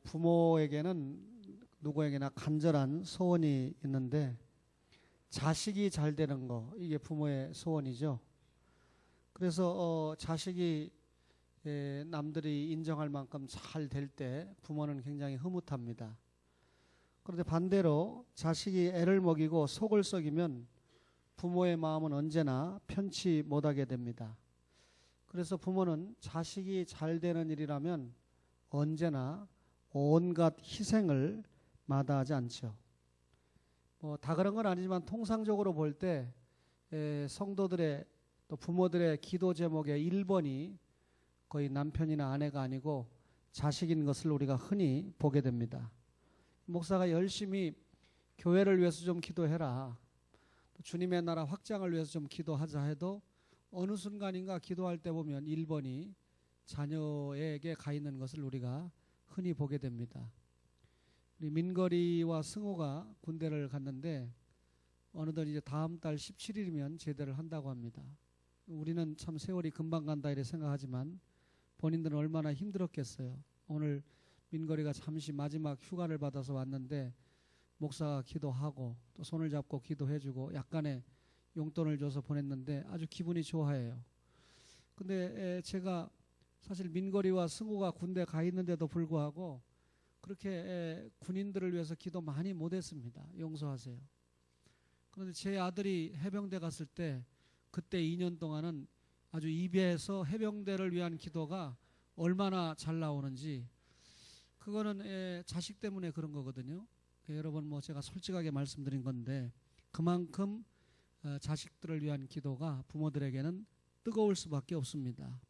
부모에게는 누구에게나 간절한 소원이 있는데 자식이 잘 되는 거, 이게 부모의 소원이죠. 그래서 자식이 남들이 인정할 만큼 잘 될 때 부모는 굉장히 흐뭇합니다. 그런데 반대로 자식이 애를 먹이고 속을 썩이면 부모의 마음은 언제나 편치 못하게 됩니다. 그래서 부모는 자식이 잘 되는 일이라면 언제나 온갖 희생을 마다하지 않죠. 다 그런 건 아니지만 통상적으로 볼 때 성도들의 또 부모들의 기도 제목의 1번이 거의 남편이나 아내가 아니고 자식인 것을 우리가 흔히 보게 됩니다. 목사가 열심히 교회를 위해서 좀 기도해라, 또 주님의 나라 확장을 위해서 좀 기도하자 해도 어느 순간인가 기도할 때 보면 1번이 자녀에게 가 있는 것을 우리가 흔히 보게 됩니다. 우리 민거리와 승호가 군대를 갔는데 어느덧 이제 다음 달 17일이면 제대를 한다고 합니다. 우리는 참 세월이 금방 간다 이렇게 생각하지만 본인들은 얼마나 힘들었겠어요. 오늘 민거리가 잠시 마지막 휴가를 받아서 왔는데 목사가 기도하고 또 손을 잡고 기도해주고 약간의 용돈을 줘서 보냈는데 아주 기분이 좋아해요. 근데 제가 사실 민거리와 승우가 군대 가 있는데도 불구하고 그렇게 군인들을 위해서 기도 많이 못했습니다. 용서하세요. 그런데 제 아들이 해병대 갔을 때 그때 2년 동안은 아주 입에서 해병대를 위한 기도가 얼마나 잘 나오는지, 그거는 자식 때문에 그런 거거든요. 여러분 제가 솔직하게 말씀드린 건데 그만큼 자식들을 위한 기도가 부모들에게는 뜨거울 수밖에 없습니다.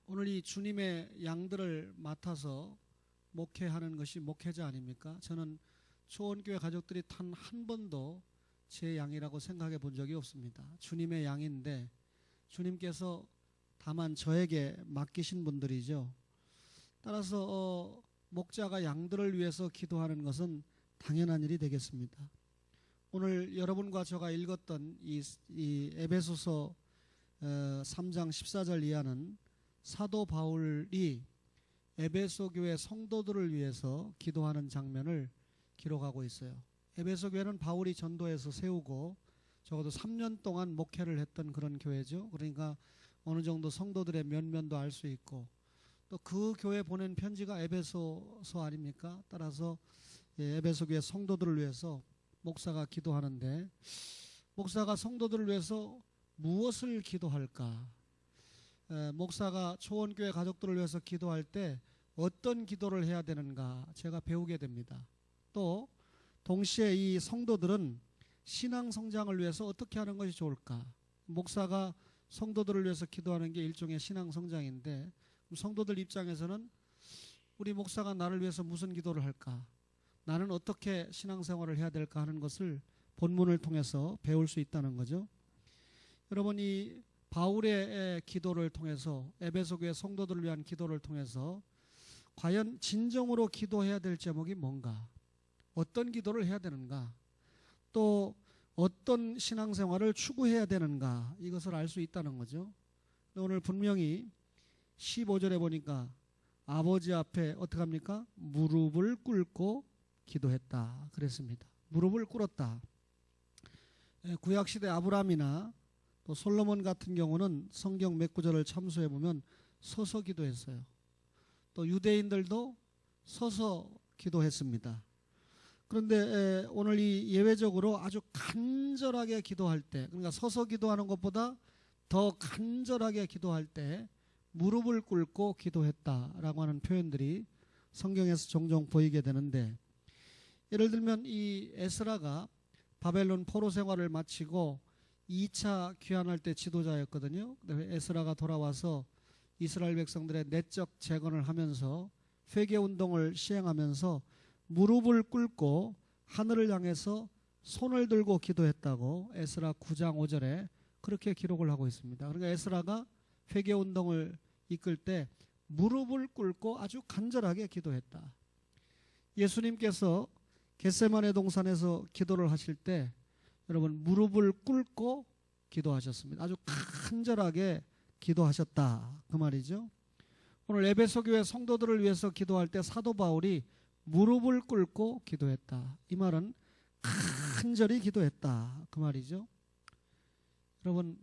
오늘 이 주님의 양들을 맡아서 목회하는 것이 목회자 아닙니까? 저는 초원교회 가족들이 단 한 번도 제 양이라고 생각해 본 적이 없습니다. 주님의 양인데 주님께서 다만 저에게 맡기신 분들이죠. 따라서 목자가 양들을 위해서 기도하는 것은 당연한 일이 되겠습니다. 오늘 여러분과 제가 읽었던 이 에베소서 3장 14절 이하는 사도 바울이 에베소 교회 성도들을 위해서 기도하는 장면을 기록하고 있어요. 에베소 교회는 바울이 전도해서 세우고 적어도 3년 동안 목회를 했던 그런 교회죠. 그러니까 어느 정도 성도들의 면면도 알 수 있고 또 그 교회 보낸 편지가 에베소서 아닙니까? 따라서 에베소 교회 성도들을 위해서 목사가 기도하는데 목사가 성도들을 위해서 무엇을 기도할까? 목사가 초원교회 가족들을 위해서 기도할 때 어떤 기도를 해야 되는가 제가 배우게 됩니다. 또 동시에 이 성도들은 신앙 성장을 위해서 어떻게 하는 것이 좋을까? 목사가 성도들을 위해서 기도하는 게 일종의 신앙 성장인데 성도들 입장에서는 우리 목사가 나를 위해서 무슨 기도를 할까? 나는 어떻게 신앙생활을 해야 될까 하는 것을 본문을 통해서 배울 수 있다는 거죠. 여러분 이 바울의 기도를 통해서 에베소 교회 성도들을 위한 기도를 통해서 과연 진정으로 기도해야 될 제목이 뭔가? 어떤 기도를 해야 되는가? 또 어떤 신앙생활을 추구해야 되는가? 이것을 알 수 있다는 거죠. 오늘 분명히 15절에 보니까 아버지 앞에 어떻게 합니까? 무릎을 꿇고 기도했다 그랬습니다. 무릎을 꿇었다. 구약시대 아브라함이나 또 솔로몬 같은 경우는 성경 몇 구절을 참수해 보면 서서 기도했어요. 또 유대인들도 서서 기도했습니다. 그런데 오늘 이 예외적으로 아주 간절하게 기도할 때, 그러니까 서서 기도하는 것보다 더 간절하게 기도할 때 무릎을 꿇고 기도했다라고 하는 표현들이 성경에서 종종 보이게 되는데, 예를 들면 이 에스라가 바벨론 포로 생활을 마치고 2차 귀환할 때 지도자였거든요. 에스라가 돌아와서 이스라엘 백성들의 내적 재건을 하면서 회개운동을 시행하면서 무릎을 꿇고 하늘을 향해서 손을 들고 기도했다고 에스라 9장 5절에 그렇게 기록을 하고 있습니다. 그러니까 에스라가 회개운동을 이끌 때 무릎을 꿇고 아주 간절하게 기도했다. 예수님께서 겟세마네 동산에서 기도를 하실 때 여러분 무릎을 꿇고 기도하셨습니다. 아주 간절하게 기도하셨다 그 말이죠. 오늘 에베소 교회 성도들을 위해서 기도할 때 사도 바울이 무릎을 꿇고 기도했다. 이 말은 간절히 기도했다. 그 말이죠. 여러분,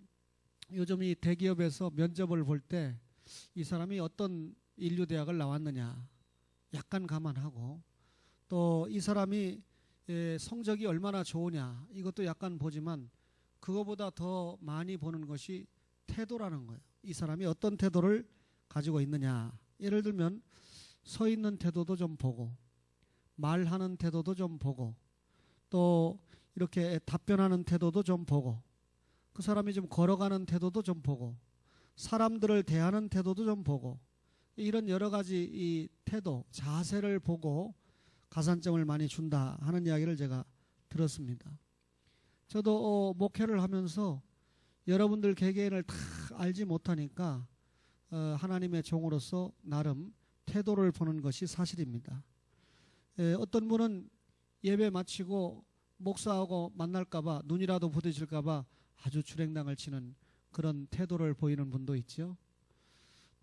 요즘 이 대기업에서 면접을 볼 때 이 사람이 어떤 인류대학을 나왔느냐 약간 감안하고, 또 이 사람이 성적이 얼마나 좋으냐 이것도 약간 보지만, 그거보다 더 많이 보는 것이 태도라는 거예요. 이 사람이 어떤 태도를 가지고 있느냐. 예를 들면 서 있는 태도도 좀 보고, 말하는 태도도 좀 보고, 또 이렇게 답변하는 태도도 좀 보고, 그 사람이 좀 걸어가는 태도도 좀 보고, 사람들을 대하는 태도도 좀 보고, 이런 여러 가지 이 태도, 자세를 보고 가산점을 많이 준다 하는 이야기를 제가 들었습니다. 저도 목회를 하면서 여러분들 개개인을 다 알지 못하니까 하나님의 종으로서 나름 태도를 보는 것이 사실입니다. 어떤 분은 예배 마치고 목사하고 만날까봐, 눈이라도 부딪힐까봐 아주 주랭당을 치는 그런 태도를 보이는 분도 있죠.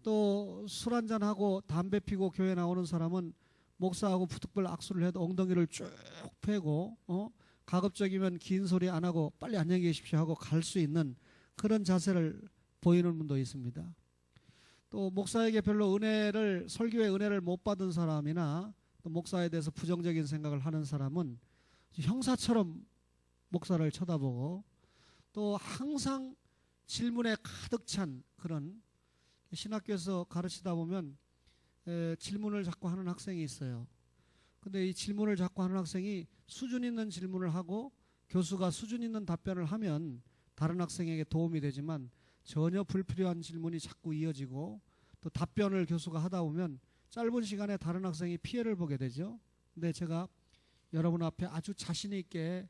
또 술 한잔하고 담배 피고 교회 나오는 사람은 목사하고 푸득불 악수를 해도 엉덩이를 쭉 펴고 가급적이면 긴 소리 안 하고 빨리 안녕히 계십시오 하고 갈 수 있는 그런 자세를 보이는 분도 있습니다. 또 목사에게 별로 설교의 은혜를 못 받은 사람이나 또 목사에 대해서 부정적인 생각을 하는 사람은 형사처럼 목사를 쳐다보고, 또 항상 질문에 가득 찬 그런, 신학교에서 가르치다 보면 질문을 자꾸 하는 학생이 있어요. 근데 이 질문을 자꾸 하는 학생이 수준 있는 질문을 하고 교수가 수준 있는 답변을 하면 다른 학생에게 도움이 되지만, 전혀 불필요한 질문이 자꾸 이어지고, 또 답변을 교수가 하다 보면 짧은 시간에 다른 학생이 피해를 보게 되죠. 근데 제가 여러분 앞에 아주 자신 있게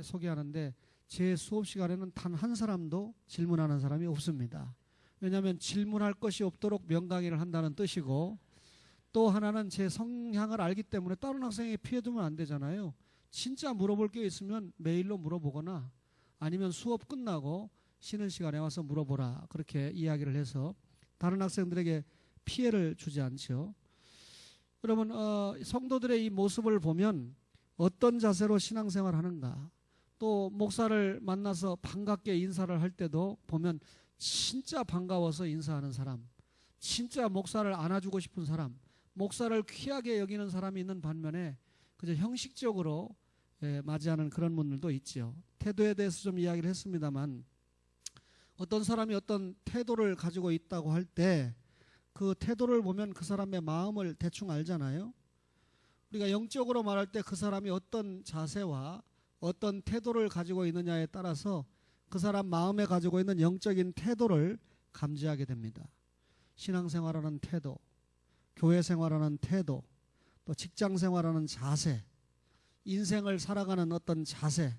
소개하는데, 제 수업 시간에는 단 한 사람도 질문하는 사람이 없습니다. 왜냐하면 질문할 것이 없도록 명강의를 한다는 뜻이고, 또 하나는 제 성향을 알기 때문에 다른 학생에게 피해 두면 안 되잖아요. 진짜 물어볼 게 있으면 메일로 물어보거나, 아니면 수업 끝나고 쉬는 시간에 와서 물어보라, 그렇게 이야기를 해서 다른 학생들에게 피해를 주지 않죠. 여러분, 성도들의 이 모습을 보면 어떤 자세로 신앙생활을 하는가, 또 목사를 만나서 반갑게 인사를 할 때도 보면 진짜 반가워서 인사하는 사람, 진짜 목사를 안아주고 싶은 사람, 목사를 귀하게 여기는 사람이 있는 반면에 그저 형식적으로 맞이하는 그런 분들도 있죠. 태도에 대해서 좀 이야기를 했습니다만, 어떤 사람이 어떤 태도를 가지고 있다고 할 때 그 태도를 보면 그 사람의 마음을 대충 알잖아요. 우리가 영적으로 말할 때 그 사람이 어떤 자세와 어떤 태도를 가지고 있느냐에 따라서 그 사람 마음에 가지고 있는 영적인 태도를 감지하게 됩니다. 신앙생활하는 태도, 교회 생활하는 태도, 또 직장 생활하는 자세, 인생을 살아가는 어떤 자세.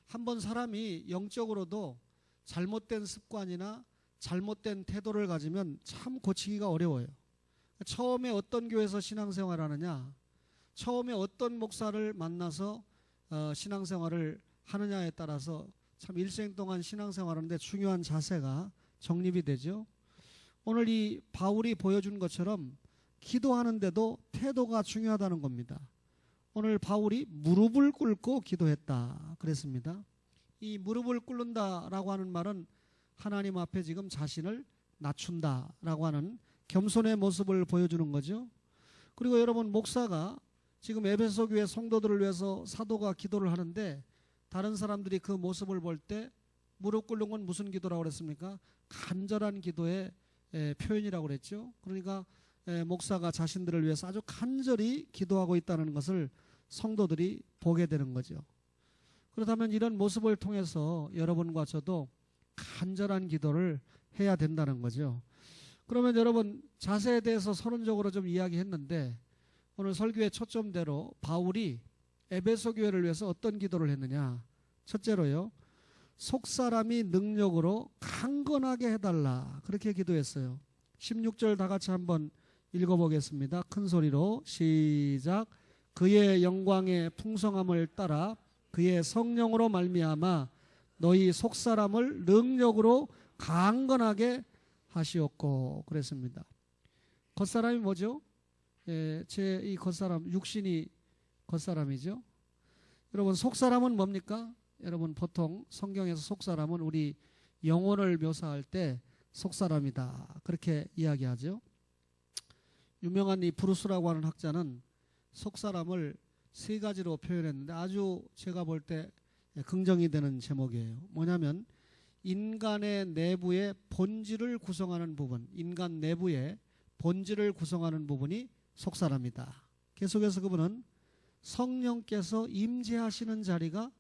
한번 사람이 영적으로도 잘못된 습관이나 잘못된 태도를 가지면 참 고치기가 어려워요. 처음에 어떤 교회에서 신앙생활을 하느냐, 처음에 어떤 목사를 만나서 신앙생활을 하느냐에 따라서 참 일생 동안 신앙생활하는데 중요한 자세가 정립이 되죠. 오늘 이 바울이 보여준 것처럼 기도하는데도 태도가 중요하다는 겁니다. 오늘 바울이 무릎을 꿇고 기도했다 그랬습니다. 이 무릎을 꿇는다라고 하는 말은 하나님 앞에 지금 자신을 낮춘다라고 하는 겸손의 모습을 보여주는 거죠. 그리고 여러분, 목사가 지금 에베소 교회 성도들을 위해서 사도가 기도를 하는데, 다른 사람들이 그 모습을 볼 때 무릎 꿇는 건 무슨 기도라고 그랬습니까? 간절한 기도의 표현이라고 그랬죠. 그러니까 목사가 자신들을 위해서 아주 간절히 기도하고 있다는 것을 성도들이 보게 되는 거죠. 그렇다면 이런 모습을 통해서 여러분과 저도 간절한 기도를 해야 된다는 거죠. 그러면 여러분, 자세에 대해서 서론적으로 좀 이야기했는데, 오늘 설교의 초점대로 바울이 에베소 교회를 위해서 어떤 기도를 했느냐. 첫째로요, 속사람이 능력으로 강건하게 해달라, 그렇게 기도했어요. 16절 다 같이 한번 읽어보겠습니다. 큰 소리로 시작. 그의 영광의 풍성함을 따라 그의 성령으로 말미암아 너희 속사람을 능력으로 강건하게 하시옵고, 그랬습니다. 겉사람이 뭐죠? 제 이 겉사람, 육신이 겉사람이죠. 여러분, 속사람은 뭡니까? 여러분, 보통 성경에서 속사람은 우리 영혼을 묘사할 때 속사람이다, 그렇게 이야기하죠. 유명한 이 브루스라고 하는 학자는 속사람을 세 가지로 표현했는데 아주 제가 볼 때 긍정이 되는 제목이에요. 뭐냐면 인간의 내부의 본질을 구성하는 부분, 인간 내부의 본질을 구성하는 부분이 속사람이다. 계속해서 그분은 성령께서 임재하시는 자리가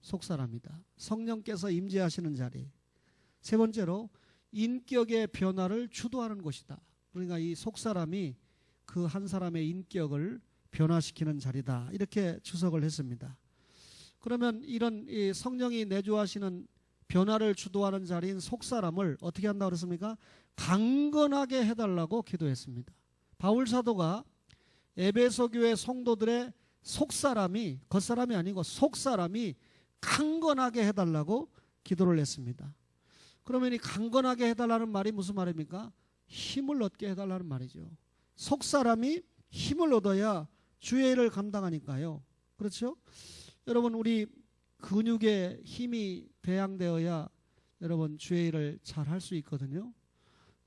속사람이다. 성령께서 임재하시는 자리. 세 번째로 인격의 변화를 주도하는 곳이다. 그러니까 이 속사람이 그 한 사람의 인격을 변화시키는 자리다, 이렇게 주석을 했습니다. 그러면 이런 이 성령이 내주하시는 변화를 주도하는 자리인 속사람을 어떻게 한다고 그랬습니까? 강건하게 해달라고 기도했습니다. 바울 사도가 에베소 교회 성도들의 속사람이, 겉사람이 아니고 속사람이 강건하게 해달라고 기도를 했습니다. 그러면 이 강건하게 해달라는 말이 무슨 말입니까? 힘을 얻게 해달라는 말이죠. 속사람이 힘을 얻어야 주의 일을 감당하니까요. 그렇죠? 여러분, 우리 근육에 힘이 배양되어야 여러분 주의 일을 잘 할 수 있거든요.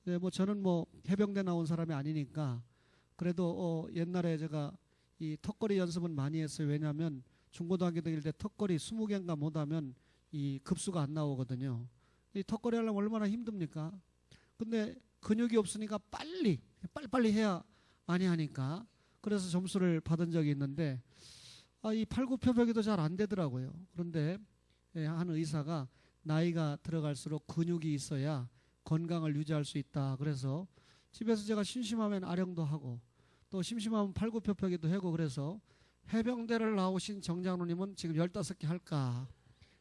네, 뭐 저는 뭐 해병대 나온 사람이 아니니까 그래도 옛날에 제가 이 턱걸이 연습은 많이 했어요. 왜냐하면 중고등학교 다닐 때 턱걸이 20개인가 못하면 이 급수가 안 나오거든요. 이 턱걸이 하려면 얼마나 힘듭니까? 근데 근육이 없으니까 빨리빨리 해야 많이 하니까 그래서 점수를 받은 적이 있는데 이 팔굽혀펴기도 잘 안 되더라고요. 그런데 한 의사가 나이가 들어갈수록 근육이 있어야 건강을 유지할 수 있다. 그래서 집에서 제가 심심하면 아령도 하고 또 심심하면 팔굽혀펴기도 하고, 그래서 해병대를 나오신 정장로님은 지금 15개 할까?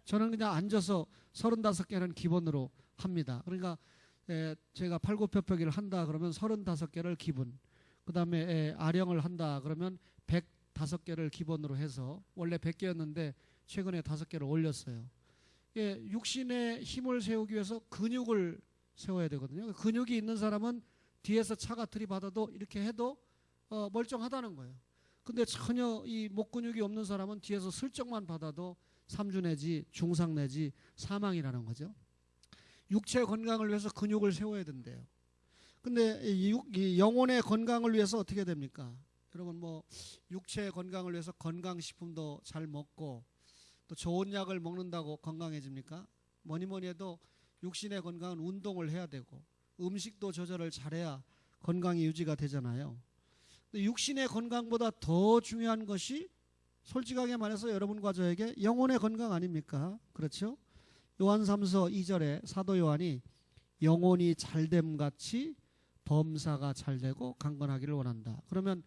저는 그냥 앉아서 35개는 기본으로 합니다. 그러니까 제가 팔굽혀펴기를 한다 그러면 35개를 기본, 그 다음에 아령을 한다 그러면 105개를 기본으로 해서 원래 100개였는데 최근에 5개를 올렸어요. 육신의 힘을 세우기 위해서 근육을 세워야 되거든요. 근육이 있는 사람은 뒤에서 차가 들이받아도 이렇게 해도 멀쩡하다는 거예요. 근데 전혀 이 목 근육이 없는 사람은 뒤에서 슬쩍만 받아도 3주 내지 중상 내지 사망이라는 거죠. 육체 건강을 위해서 근육을 세워야 된대요. 근데 이 영혼의 건강을 위해서 어떻게 됩니까? 여러분, 뭐 육체 건강을 위해서 건강식품도 잘 먹고 또 좋은 약을 먹는다고 건강해집니까? 뭐니 해도 육신의 건강은 운동을 해야 되고 음식도 조절을 잘해야 건강이 유지가 되잖아요. 근데 육신의 건강보다 더 중요한 것이 솔직하게 말해서 여러분과 저에게 영혼의 건강 아닙니까? 그렇죠? 요한 3서 2절에 사도 요한이 영혼이 잘됨 같이 범사가 잘되고 강건하기를 원한다. 그러면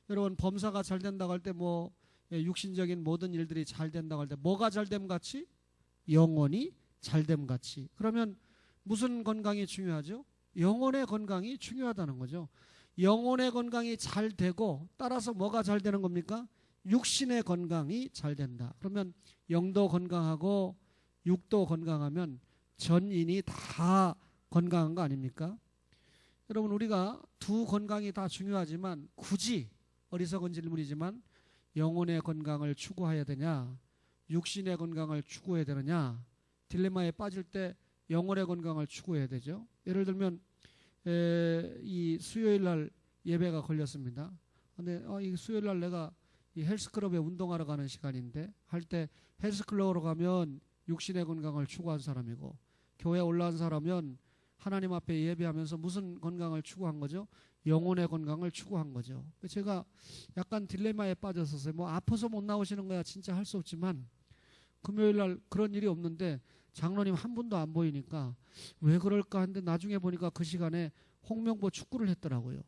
여러분, 범사가 잘 된다고 할 때 뭐 육신적인 모든 일들이 잘 된다고 할 때 뭐가 잘됨 같이? 영혼이 잘됨 같이. 그러면 무슨 건강이 중요하죠? 영혼의 건강이 중요하다는 거죠. 영혼의 건강이 잘 되고 따라서 뭐가 잘 되는 겁니까? 육신의 건강이 잘 된다. 그러면 영도 건강하고 육도 건강하면 전인이 다 건강한 거 아닙니까? 여러분, 우리가 두 건강이 다 중요하지만 굳이 어리석은 질문이지만 영혼의 건강을 추구해야 되냐, 육신의 건강을 추구해야 되느냐, 딜레마에 빠질 때 영혼의 건강을 추구해야 되죠. 예를 들면 이 수요일 날 예배가 걸렸습니다. 근데 이 수요일 날 내가 이 헬스클럽에 운동하러 가는 시간인데 할 때 헬스클럽으로 가면 육신의 건강을 추구한 사람이고 교회에 올라온 사람은 하나님 앞에 예배하면서 무슨 건강을 추구한 거죠? 영혼의 건강을 추구한 거죠. 제가 약간 딜레마에 빠졌었어요. 뭐 아파서 못 나오시는 거야 진짜 할 수 없지만 금요일 날 그런 일이 없는데 장로님 한 분도 안 보이니까 왜 그럴까 했는데 나중에 보니까 그 시간에 홍명보 축구를 했더라고요.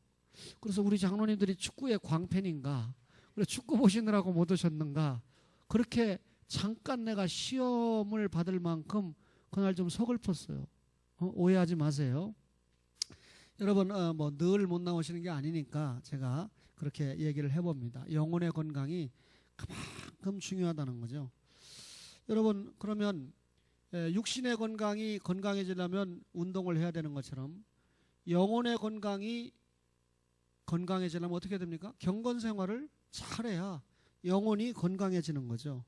그래서 우리 장로님들이 축구의 광팬인가, 그래 축구 보시느라고 못 오셨는가, 그렇게 잠깐 내가 시험을 받을 만큼 그날 좀 서글펐어요. 오해하지 마세요. 여러분, 뭐 늘 못 나오시는 게 아니니까 제가 그렇게 얘기를 해봅니다. 영혼의 건강이 그만큼 중요하다는 거죠. 여러분, 그러면 육신의 건강이 건강해지려면 운동을 해야 되는 것처럼 영혼의 건강이 건강해지려면 어떻게 됩니까? 경건 생활을 잘해야 영혼이 건강해지는 거죠.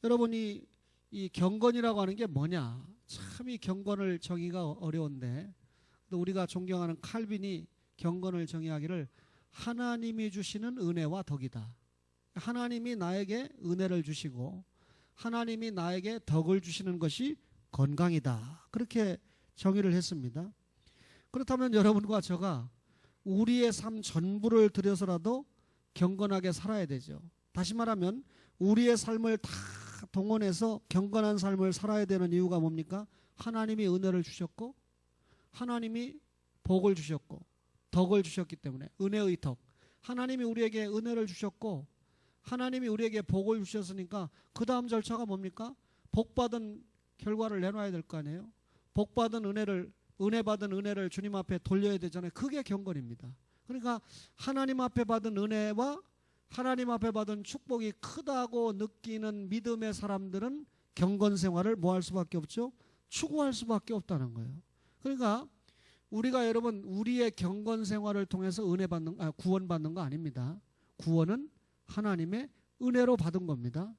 여러분이 이 경건이라고 하는 게 뭐냐? 참 이 경건을 정의가 어려운데 또 우리가 존경하는 칼빈이 경건을 정의하기를 하나님이 주시는 은혜와 덕이다. 하나님이 나에게 은혜를 주시고 하나님이 나에게 덕을 주시는 것이 건강이다. 그렇게 정의를 했습니다. 그렇다면 여러분과 저가 우리의 삶 전부를 들여서라도 경건하게 살아야 되죠. 다시 말하면 우리의 삶을 다 동원해서 경건한 삶을 살아야 되는 이유가 뭡니까? 하나님이 은혜를 주셨고 하나님이 복을 주셨고 덕을 주셨기 때문에 은혜의 덕. 하나님이 우리에게 은혜를 주셨고 하나님이 우리에게 복을 주셨으니까 그 다음 절차가 뭡니까? 복받은 결과를 내놔야 될 거 아니에요. 복받은 은혜를 은혜 받은 은혜를 주님 앞에 돌려야 되잖아요. 그게 경건입니다. 그러니까 하나님 앞에 받은 은혜와 하나님 앞에 받은 축복이 크다고 느끼는 믿음의 사람들은 경건 생활을 뭐 할 수밖에 없죠? 추구할 수밖에 없다는 거예요. 그러니까 우리가 여러분 우리의 경건 생활을 통해서 구원받는 거 아닙니다. 구원은 하나님의 은혜로 받은 겁니다.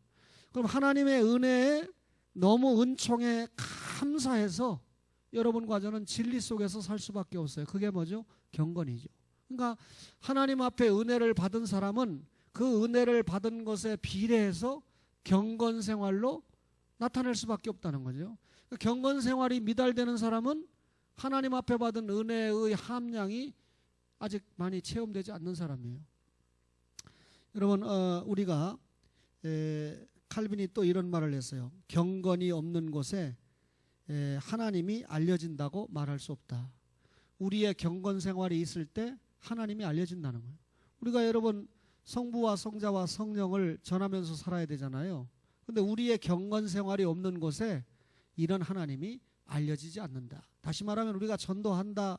그럼 하나님의 은혜에 너무 은총에 감사해서 여러분과 저는 진리 속에서 살 수밖에 없어요. 그게 뭐죠? 경건이죠. 그러니까 하나님 앞에 은혜를 받은 사람은 그 은혜를 받은 것에 비례해서 경건 생활로 나타낼 수밖에 없다는 거죠. 그러니까 경건 생활이 미달되는 사람은 하나님 앞에 받은 은혜의 함량이 아직 많이 체험되지 않는 사람이에요. 여러분 우리가 칼빈이 또 이런 말을 했어요. 경건이 없는 곳에 하나님이 알려진다고 말할 수 없다. 우리의 경건 생활이 있을 때 하나님이 알려진다는 거예요. 우리가 여러분 성부와 성자와 성령을 전하면서 살아야 되잖아요. 근데 우리의 경건 생활이 없는 곳에 이런 하나님이 알려지지 않는다. 다시 말하면 우리가 전도한다,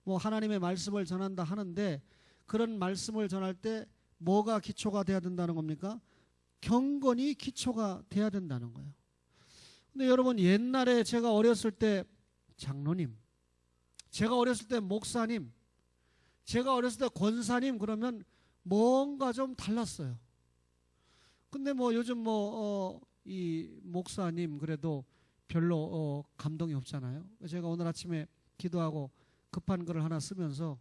뭐 하나님의 말씀을 전한다 하는데 그런 말씀을 전할 때 뭐가 기초가 돼야 된다는 겁니까? 경건이 기초가 돼야 된다는 거예요. 근데 여러분 옛날에 제가 어렸을 때 장로님, 제가 어렸을 때 목사님, 제가 어렸을 때 권사님 그러면 뭔가 좀 달랐어요. 근데 뭐 요즘 이 목사님 그래도 별로 감동이 없잖아요. 제가 오늘 아침에 기도하고 급한 글을 하나 쓰면서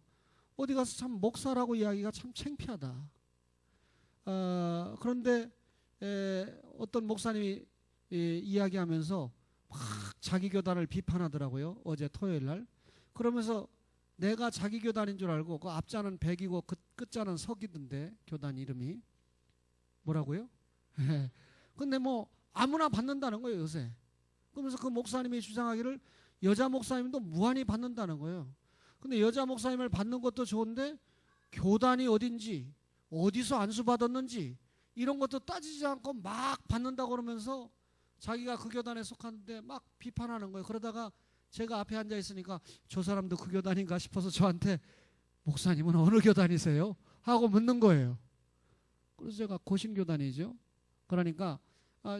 어디 가서 참 목사라고 이야기가 참 창피하다. 그런데 어떤 목사님이 이야기하면서 막 자기 교단을 비판하더라고요. 어제 토요일 날. 그러면서 내가 자기 교단인 줄 알고 그 앞자는 백이고 끝자는 석이던데 교단 이름이 뭐라고요? 근데 뭐 아무나 받는다는 거예요 요새. 그러면서 그 목사님이 주장하기를 여자 목사님도 무한히 받는다는 거예요. 근데 여자 목사님을 받는 것도 좋은데 교단이 어딘지 어디서 안수받았는지 이런 것도 따지지 않고 막 받는다고 그러면서 자기가 그 교단에 속하는데 막 비판하는 거예요. 그러다가 제가 앞에 앉아 있으니까 저 사람도 그 교단인가 싶어서 저한테 목사님은 어느 교단이세요? 하고 묻는 거예요. 그래서 제가 고신교단이죠. 그러니까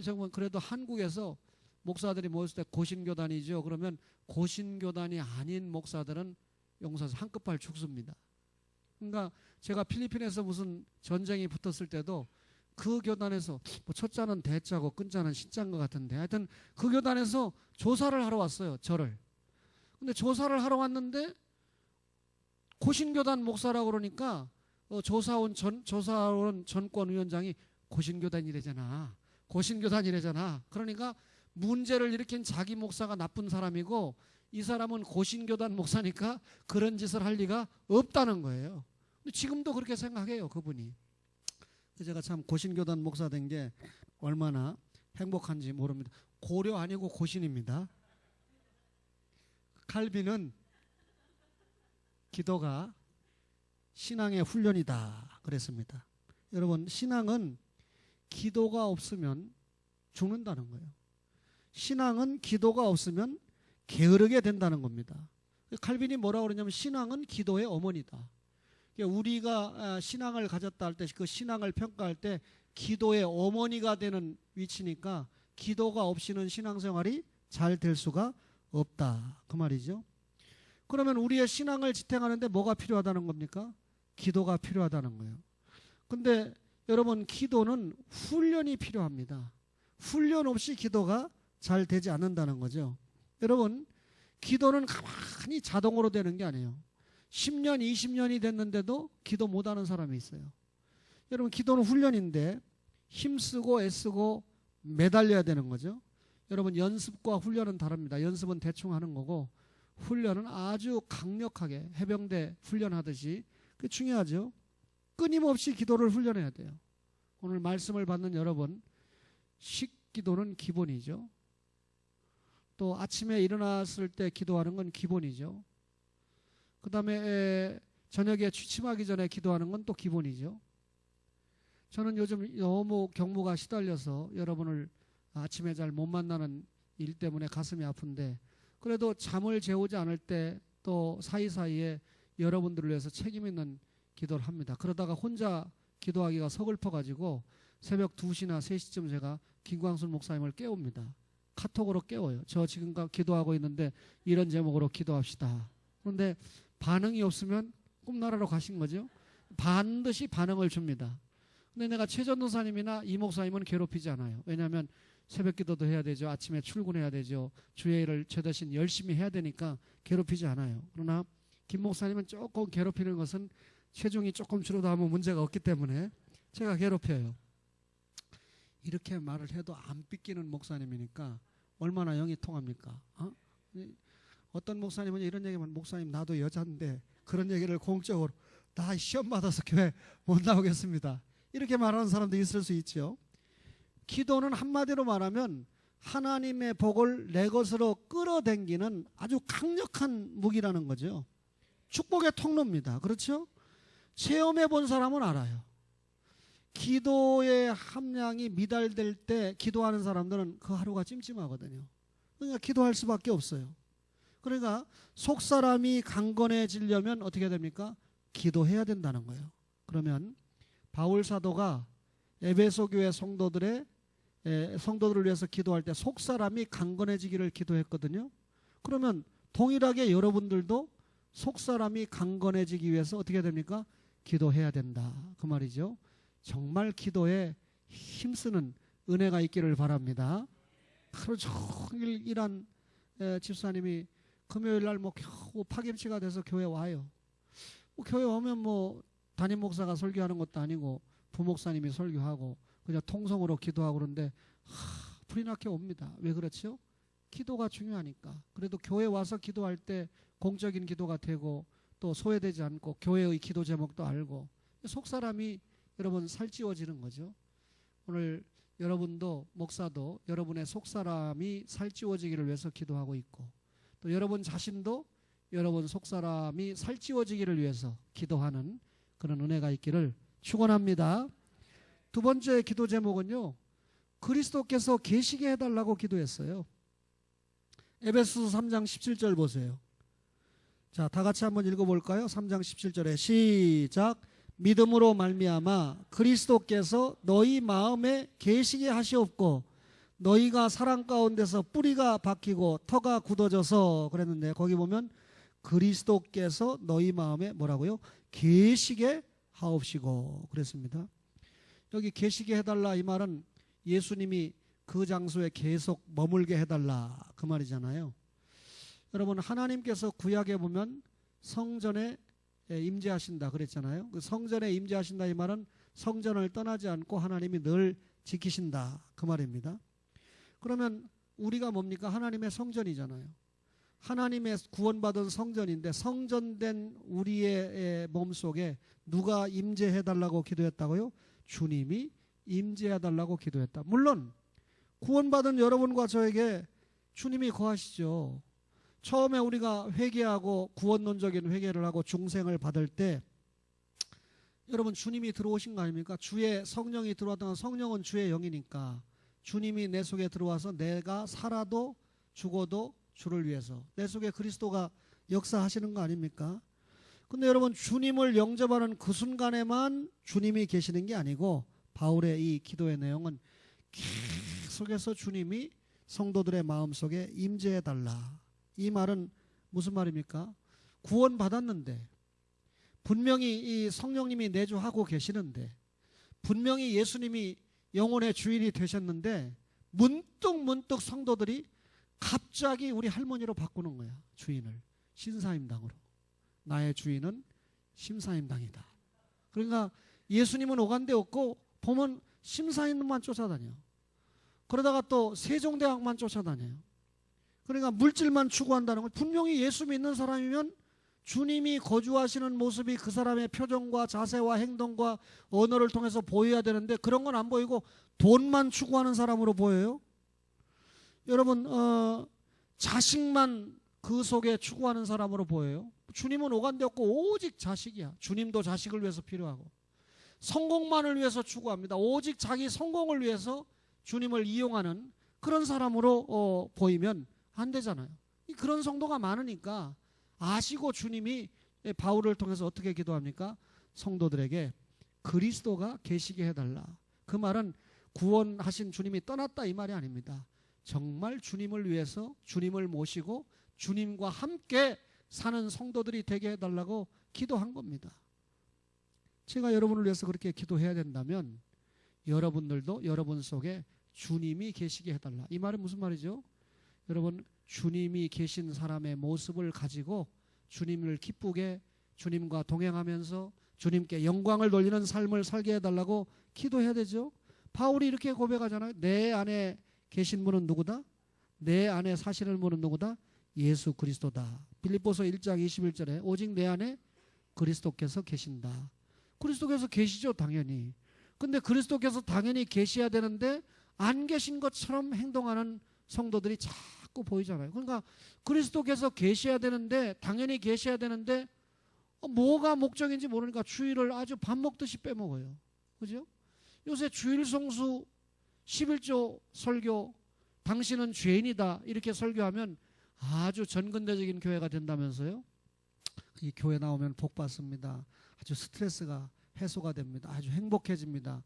정말 그래도 한국에서 목사들이 모였을 때 고신교단이죠. 그러면 고신교단이 아닌 목사들은 용서해서 한끗발 죽습니다. 그러니까 제가 필리핀에서 무슨 전쟁이 붙었을 때도 그 교단에서 뭐 첫자는 대자고 끝자는 신자인 것 같은데 하여튼 그 교단에서 조사를 하러 왔어요. 저를. 근데 조사를 하러 왔는데 고신교단 목사라고 그러니까 조사원 전권위원장이 고신교단이래잖아. 고신교단이래잖아. 그러니까 문제를 일으킨 자기 목사가 나쁜 사람이고 이 사람은 고신교단 목사니까 그런 짓을 할 리가 없다는 거예요. 근데 지금도 그렇게 생각해요. 그분이. 제가 참 고신교단 목사 된 게 얼마나 행복한지 모릅니다. 고려 아니고 고신입니다. 칼빈은 기도가 신앙의 훈련이다 그랬습니다. 여러분 신앙은 기도가 없으면 죽는다는 거예요. 신앙은 기도가 없으면 게으르게 된다는 겁니다. 칼빈이 뭐라고 그러냐면 신앙은 기도의 어머니다. 우리가 신앙을 가졌다 할 때 그 신앙을 평가할 때 기도의 어머니가 되는 위치니까 기도가 없이는 신앙생활이 잘 될 수가 없다 그 말이죠. 그러면 우리의 신앙을 지탱하는데 뭐가 필요하다는 겁니까? 기도가 필요하다는 거예요. 근데 여러분, 기도는 훈련이 필요합니다. 훈련 없이 기도가 잘 되지 않는다는 거죠. 여러분, 기도는 가만히 자동으로 되는 게 아니에요. 10년, 20년이 됐는데도 기도 못하는 사람이 있어요. 여러분, 기도는 훈련인데 힘쓰고 애쓰고 매달려야 되는 거죠. 여러분, 연습과 훈련은 다릅니다. 연습은 대충 하는 거고 훈련은 아주 강력하게 해병대 훈련하듯이, 그게 중요하죠. 끊임없이 기도를 훈련해야 돼요. 오늘 말씀을 받는 여러분, 식기도는 기본이죠. 또 아침에 일어났을 때 기도하는 건 기본이죠. 그 다음에 저녁에 취침하기 전에 기도하는 건 또 기본이죠. 저는 요즘 너무 경무가 시달려서 여러분을 아침에 잘 못 만나는 일 때문에 가슴이 아픈데, 그래도 잠을 재우지 않을 때 또 사이사이에 여러분들을 위해서 책임 있는 기도를 합니다. 그러다가 혼자 기도하기가 서글퍼가지고 새벽 2시나 3시쯤 제가 김광순 목사님을 깨웁니다. 카톡으로 깨워요. 저 지금 기도하고 있는데 이런 제목으로 기도합시다. 그런데 반응이 없으면 꿈나라로 가신 거죠. 반드시 반응을 줍니다. 근데 내가 최전도사님이나 이 목사님은 괴롭히지 않아요. 왜냐하면 새벽 기도도 해야 되죠. 아침에 출근해야 되죠. 주의 일을 저 대신 열심히 해야 되니까 괴롭히지 않아요. 그러나 김 목사님은 조금 괴롭히는 것은 체중이 조금 줄어도 하면 문제가 없기 때문에 제가 괴롭혀요. 이렇게 말을 해도 안 삐끼는 목사님이니까 얼마나 영이 통합니까? 어떤 목사님은 이런 얘기하면, 목사님 나도 여자인데 그런 얘기를 공적으로, 나 시험 받아서 교회 못 나오겠습니다, 이렇게 말하는 사람도 있을 수 있죠. 기도는 한마디로 말하면 하나님의 복을 내 것으로 끌어당기는 아주 강력한 무기라는 거죠. 축복의 통로입니다. 그렇죠? 체험해 본 사람은 알아요. 기도의 함량이 미달될 때 기도하는 사람들은 그 하루가 찜찜하거든요. 그러니까 기도할 수밖에 없어요. 그러니까 속사람이 강건해지려면 어떻게 됩니까? 기도해야 된다는 거예요. 그러면 바울 사도가 에베소 교회 성도들을 위해서 기도할 때 속사람이 강건해지기를 기도했거든요. 그러면 동일하게 여러분들도 속사람이 강건해지기 위해서 어떻게 됩니까? 기도해야 된다, 그 말이죠. 정말 기도에 힘쓰는 은혜가 있기를 바랍니다. 하루 종일 일한 집사님이 금요일 날 겨우 파김치가 돼서 교회 와요. 교회 오면 담임 목사가 설교하는 것도 아니고 부목사님이 설교하고 그냥 통성으로 기도하고 그러는데 불이 나게 옵니다. 왜 그렇죠? 기도가 중요하니까. 그래도 교회 와서 기도할 때 공적인 기도가 되고 또 소외되지 않고 교회의 기도 제목도 알고 속사람이 여러분 살찌워지는 거죠. 오늘 여러분도 목사도 여러분의 속사람이 살찌워지기를 위해서 기도하고 있고, 또 여러분 자신도 여러분 속사람이 살찌워지기를 위해서 기도하는 그런 은혜가 있기를 축원합니다. 두 번째 기도 제목은요, 그리스도께서 계시게 해달라고 기도했어요. 에베소서 3장 17절 보세요. 자, 다 같이 한번 읽어볼까요? 3장 17절에 시작. 믿음으로 말미암아 그리스도께서 너희 마음에 계시게 하시옵고 너희가 사랑 가운데서 뿌리가 박히고 터가 굳어져서, 그랬는데 거기 보면 그리스도께서 너희 마음에 뭐라고요? 계시게 하옵시고 그랬습니다. 여기 계시게 해달라, 이 말은 예수님이 그 장소에 계속 머물게 해달라, 그 말이잖아요. 여러분, 하나님께서 구약에 보면 성전에 임재하신다 그랬잖아요. 그 성전에 임재하신다, 이 말은 성전을 떠나지 않고 하나님이 늘 지키신다, 그 말입니다. 그러면 우리가 뭡니까? 하나님의 성전이잖아요. 하나님의 구원받은 성전인데 성전된 우리의 몸속에 누가 임재해달라고 기도했다고요? 주님이 임재해달라고 기도했다. 물론 구원받은 여러분과 저에게 주님이 거하시죠. 처음에 우리가 회개하고 구원론적인 회개를 하고 중생을 받을 때 여러분 주님이 들어오신 거 아닙니까? 주의 성령이 들어왔던, 성령은 주의 영이니까 주님이 내 속에 들어와서 내가 살아도 죽어도 주를 위해서 내 속에 그리스도가 역사하시는 거 아닙니까? 근데 여러분, 주님을 영접하는 그 순간에만 주님이 계시는 게 아니고 바울의 이 기도의 내용은 계속해서 주님이 성도들의 마음속에 임재해달라. 이 말은 무슨 말입니까? 구원받았는데 분명히 이 성령님이 내주하고 계시는데, 분명히 예수님이 영혼의 주인이 되셨는데, 문득 성도들이 갑자기 우리 할머니로 바꾸는 거야. 주인을 신사임당으로. 나의 주인은 심사임당이다. 그러니까 예수님은 오간데 없고 보면 심사임당만 쫓아다녀. 그러다가 또 세종대왕만 쫓아다녀요. 그러니까 물질만 추구한다는 건, 분명히 예수 믿는 사람이면 주님이 거주하시는 모습이 그 사람의 표정과 자세와 행동과 언어를 통해서 보여야 되는데, 그런 건 안 보이고 돈만 추구하는 사람으로 보여요. 여러분, 자식만 그 속에 추구하는 사람으로 보여요. 주님은 오간데 없고 오직 자식이야. 주님도 자식을 위해서 필요하고, 성공만을 위해서 추구합니다. 오직 자기 성공을 위해서 주님을 이용하는 그런 사람으로 보이면 안 되잖아요. 그런 성도가 많으니까 아시고 주님이 바울을 통해서 어떻게 기도합니까? 성도들에게 그리스도가 계시게 해달라. 그 말은 구원하신 주님이 떠났다 이 말이 아닙니다. 정말 주님을 위해서 주님을 모시고 주님과 함께 사는 성도들이 되게 해달라고 기도한 겁니다. 제가 여러분을 위해서 그렇게 기도해야 된다면 여러분들도 여러분 속에 주님이 계시게 해달라. 이 말은 무슨 말이죠? 여러분, 주님이 계신 사람의 모습을 가지고 주님을 기쁘게, 주님과 동행하면서 주님께 영광을 돌리는 삶을 살게 해달라고 기도해야 되죠. 바울이 이렇게 고백하잖아요. 내 안에 계신 분은 누구다? 내 안에 사시는 분은 누구다? 예수 그리스도다. 빌립보서 1장 21절에 오직 내 안에 그리스도께서 계신다. 그리스도께서 계시죠, 당연히. 근데 그리스도께서 당연히 계셔야 되는데 안 계신 것처럼 행동하는 성도들이 자꾸 보이잖아요. 그러니까 그리스도께서 계셔야 되는데, 당연히 계셔야 되는데 뭐가 목적인지 모르니까 주일을 아주 밥 먹듯이 빼먹어요. 그죠? 요새 주일 성수 11조 설교, 당신은 죄인이다 이렇게 설교하면 아주 전근대적인 교회가 된다면서요. 이 교회 나오면 복 받습니다. 아주 스트레스가 해소가 됩니다. 아주 행복해집니다.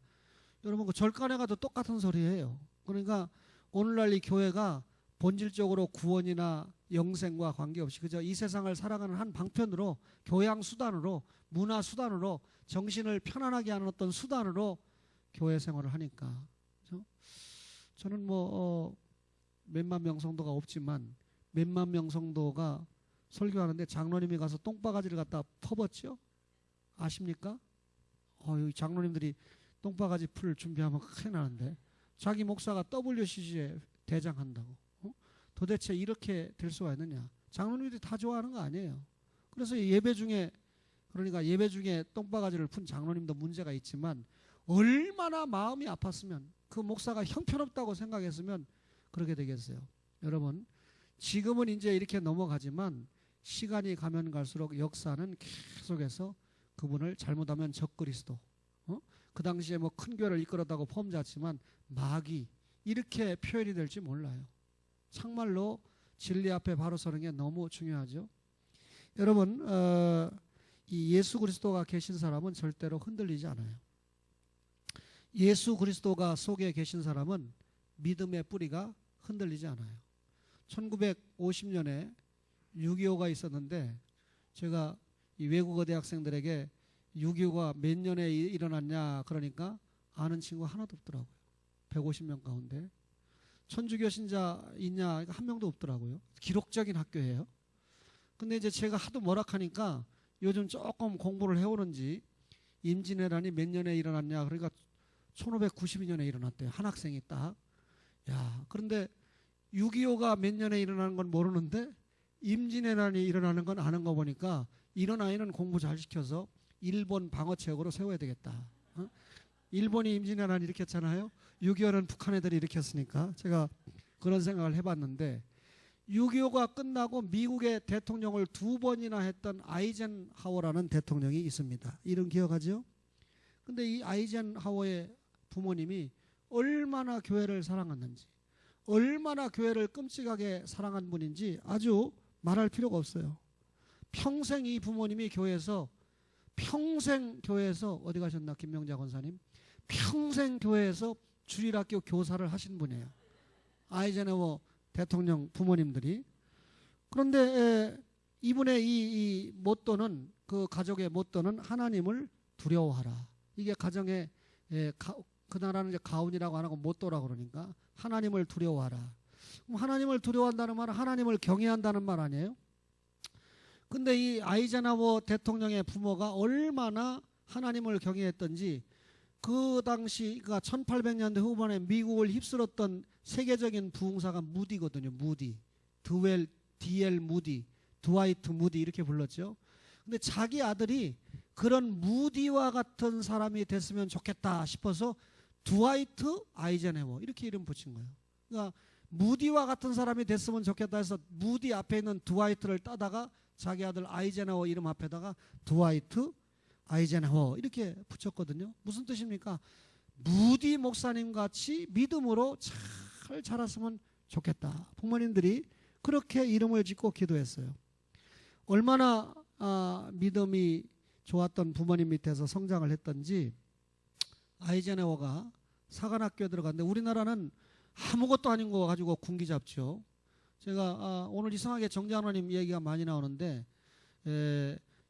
여러분, 그 절간에 가도 똑같은 소리예요. 그러니까 오늘날 이 교회가 본질적으로 구원이나 영생과 관계없이 그저 이 세상을 살아가는 한 방편으로, 교양 수단으로, 문화 수단으로, 정신을 편안하게 하는 어떤 수단으로 교회 생활을 하니까. 그렇죠? 저는 몇만 명 성도가 없지만 몇만 명 성도가 설교하는데 장로님이 가서 똥바가지를 갖다 퍼붓죠? 아십니까? 장로님들이 똥바가지 풀 준비하면 큰일 나는데, 자기 목사가 WCG에 대장한다고. 도대체 이렇게 될 수가 있느냐? 장로님들이 다 좋아하는 거 아니에요. 그래서 예배 중에 똥바가지를 푼 장로님도 문제가 있지만, 얼마나 마음이 아팠으면, 그 목사가 형편없다고 생각했으면 그렇게 되겠어요. 여러분, 지금은 이제 이렇게 넘어가지만 시간이 가면 갈수록 역사는 계속해서 그분을 잘못하면 적그리스도, 그 당시에 큰 교회를 이끌었다고 폼잡지만 마귀, 이렇게 표현이 될지 몰라요. 정말로 진리 앞에 바로 서는 게 너무 중요하죠. 여러분, 이 예수 그리스도가 계신 사람은 절대로 흔들리지 않아요. 예수 그리스도가 속에 계신 사람은 믿음의 뿌리가 흔들리지 않아요. 1950년에 6.25가 있었는데, 제가 이 외국어 대학생들에게 6.25가 몇 년에 일어났냐 그러니까 아는 친구 하나도 없더라고요. 150명 가운데. 천주교 신자 있냐? 한 명도 없더라고요. 기록적인 학교예요. 근데 이제 제가 하도 뭐락하니까 요즘 조금 공부를 해오는지, 임진왜란이 몇 년에 일어났냐 그러니까 1592년에 일어났대요. 한 학생이 딱. 야, 그런데 6.25가 몇 년에 일어나는 건 모르는데 임진왜란이 일어나는 건 아는 거 보니까 이런 아이는 공부 잘 시켜서 일본 방어체육으로 세워야 되겠다. 일본이 임진왜란 일으켰잖아요. 6.25는 북한 애들이 일으켰으니까 제가 그런 생각을 해봤는데, 6.25가 끝나고 미국의 대통령을 2번이나 했던 아이젠하워라는 대통령이 있습니다. 이름 기억하죠? 근데 이 아이젠하워의 부모님이 얼마나 교회를 사랑했는지, 얼마나 교회를 끔찍하게 사랑한 분인지 아주 말할 필요가 없어요. 평생 이 부모님이 평생 교회에서 어디 가셨나, 김명자 권사님? 평생 교회에서 주일학교 교사를 하신 분이에요. 아이젠하워 대통령 부모님들이. 그런데 이분의 이 모토는, 그 가족의 모토는 하나님을 두려워하라. 이게 가정의 그 나라는 이제 가운이라고 안 하고 모토라고 그러니까 하나님을 두려워하라. 그럼 하나님을 두려워한다는 말은 하나님을 경외한다는 말 아니에요? 근데 이 아이젠하워 대통령의 부모가 얼마나 하나님을 경외했던지, 그 당시 그러니까 1800년대 후반에 미국을 휩쓸었던 세계적인 부흥사가 무디거든요. 무디, D.L. 무디, 드와이트 무디 이렇게 불렀죠. 근데 자기 아들이 그런 무디와 같은 사람이 됐으면 좋겠다 싶어서 드와이트 아이젠하워 이렇게 이름 붙인 거예요. 그러니까 무디와 같은 사람이 됐으면 좋겠다 해서 무디 앞에 있는 드와이트를 따다가 자기 아들 아이젠하워 이름 앞에다가 드와이트 아이젠하워 이렇게 붙였거든요. 무슨 뜻입니까? 무디 목사님 같이 믿음으로 잘 자랐으면 좋겠다. 부모님들이 그렇게 이름을 짓고 기도했어요. 얼마나 믿음이 좋았던 부모님 밑에서 성장을 했던지 아이젠하워가 사관학교에 들어갔는데, 우리나라는 아무것도 아닌 거 가지고 군기 잡죠. 제가 오늘 이상하게 정장로님 얘기가 많이 나오는데,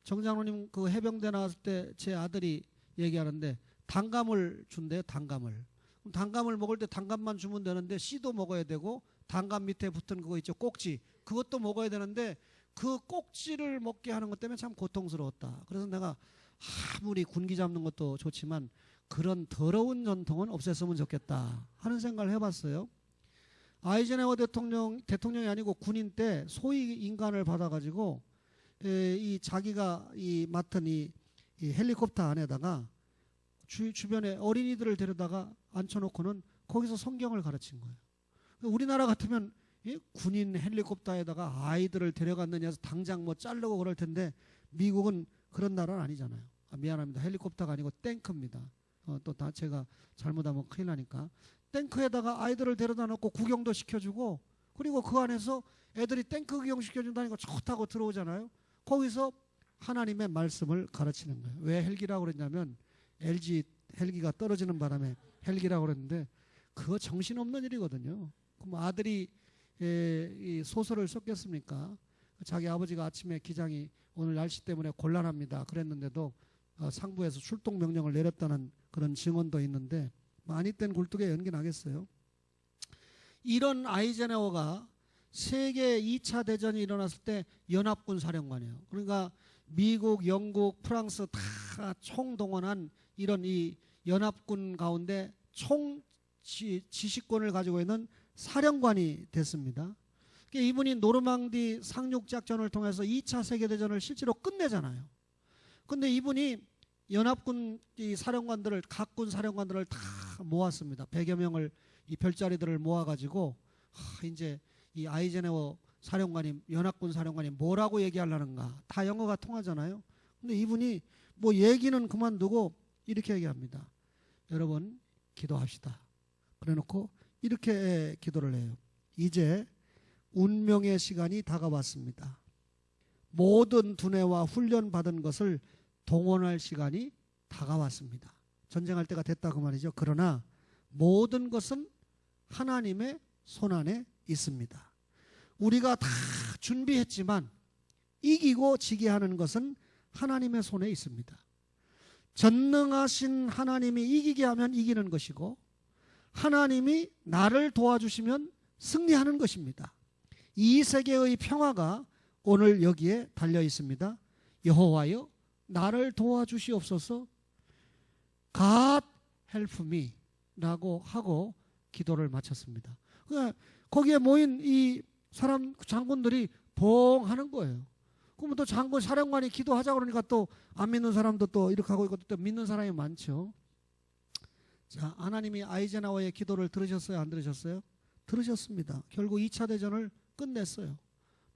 정장로님 그 해병대 나왔을 때 제 아들이 얘기하는데 단감을 준대요. 단감을. 그럼 단감을 먹을 때 단감만 주면 되는데 씨도 먹어야 되고 단감 밑에 붙은 그거 있죠. 꼭지. 그것도 먹어야 되는데 그 꼭지를 먹게 하는 것 때문에 참 고통스러웠다. 그래서 내가 아무리 군기 잡는 것도 좋지만 그런 더러운 전통은 없앴으면 좋겠다 하는 생각을 해봤어요. 아이젠하워 대통령이 아니고 군인 때 소위 인간을 받아가지고 이 자기가 맡은 이 헬리콥터 안에다가 주변에 어린이들을 데려다가 앉혀놓고는 거기서 성경을 가르친 거예요. 우리나라 같으면 군인 헬리콥터에다가 아이들을 데려갔느냐 해서 당장 뭐 자르고 그럴 텐데, 미국은 그런 나라는 아니잖아요. 미안합니다. 헬리콥터가 아니고 탱크입니다. 또 다 제가 잘못하면 큰일 나니까. 탱크에다가 아이들을 데려다 놓고 구경도 시켜주고, 그리고 그 안에서 애들이 탱크 구경 시켜준다니까 좋다고 들어오잖아요. 거기서 하나님의 말씀을 가르치는 거예요. 왜 헬기라고 그랬냐면 LG 헬기가 떨어지는 바람에 헬기라고 그랬는데 그거 정신없는 일이거든요. 그럼 아들이 이 소설을 썼겠습니까? 자기 아버지가 아침에 기장이 오늘 날씨 때문에 곤란합니다 그랬는데도 상부에서 출동 명령을 내렸다는 그런 증언도 있는데, 많이 땐 굴뚝에 연기 나겠어요. 이런 아이젠하워가 세계 2차 대전이 일어났을 때 연합군 사령관이에요. 그러니까 미국, 영국, 프랑스 다 총동원한 이런 이 연합군 가운데 총 지휘권을 가지고 있는 사령관이 됐습니다. 이분이 노르망디 상륙작전을 통해서 2차 세계대전을 실제로 끝내잖아요. 근데 이분이 연합군 이 사령관들을, 각군 사령관들을 다 모았습니다. 100여 명을, 이 별자리들을 모아가지고 이제 이 아이젠하워 사령관이, 연합군 사령관이 뭐라고 얘기하려는가, 다 영어가 통하잖아요. 근데 이분이 뭐 얘기는 그만두고 이렇게 얘기합니다. 여러분 기도합시다. 그래놓고 이렇게 기도를 해요. 이제 운명의 시간이 다가왔습니다. 모든 두뇌와 훈련받은 것을 동원할 시간이 다가왔습니다. 전쟁할 때가 됐다 그 말이죠. 그러나 모든 것은 하나님의 손안에 있습니다. 우리가 다 준비했지만 이기고 지게 하는 것은 하나님의 손에 있습니다. 전능하신 하나님이 이기게 하면 이기는 것이고, 하나님이 나를 도와주시면 승리하는 것입니다. 이 세계의 평화가 오늘 여기에 달려 있습니다. 여호와여 나를 도와주시옵소서, God help me 라고 하고 기도를 마쳤습니다. 거기에 모인 이 사람 장군들이 봉 하는 거예요. 그러면 또 장군 사령관이 기도하자 그러니까 또 안 믿는 사람도 또 이렇게 하고 있고 또 믿는 사람이 많죠. 자, 하나님이 아이젠하워의 기도를 들으셨어요? 안 들으셨어요? 들으셨습니다. 결국 2차 대전을 끝냈어요.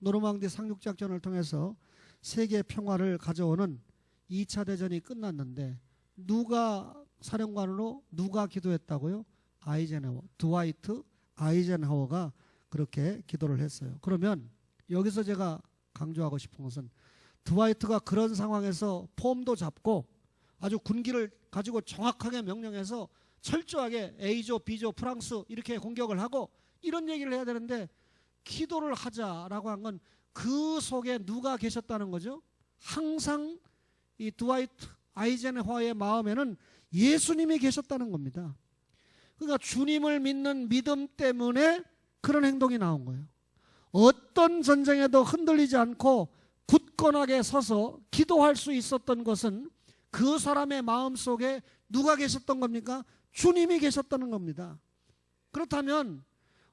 노르망디 상륙작전을 통해서 세계 평화를 가져오는 2차 대전이 끝났는데, 누가 사령관으로 누가 기도했다고요? 아이젠하워, 드와이트 아이젠하워가 그렇게 기도를 했어요. 그러면 여기서 제가 강조하고 싶은 것은, 드와이트가 그런 상황에서 폼도 잡고 아주 군기를 가지고 정확하게 명령해서 철저하게 A조, B조, 프랑스 이렇게 공격을 하고 이런 얘기를 해야 되는데, 기도를 하자라고 한 건 그 속에 누가 계셨다는 거죠? 항상 이 드와이트 아이젠호워의 마음에는 예수님이 계셨다는 겁니다. 그러니까 주님을 믿는 믿음 때문에 그런 행동이 나온 거예요. 어떤 전쟁에도 흔들리지 않고 굳건하게 서서 기도할 수 있었던 것은 그 사람의 마음속에 누가 계셨던 겁니까? 주님이 계셨다는 겁니다. 그렇다면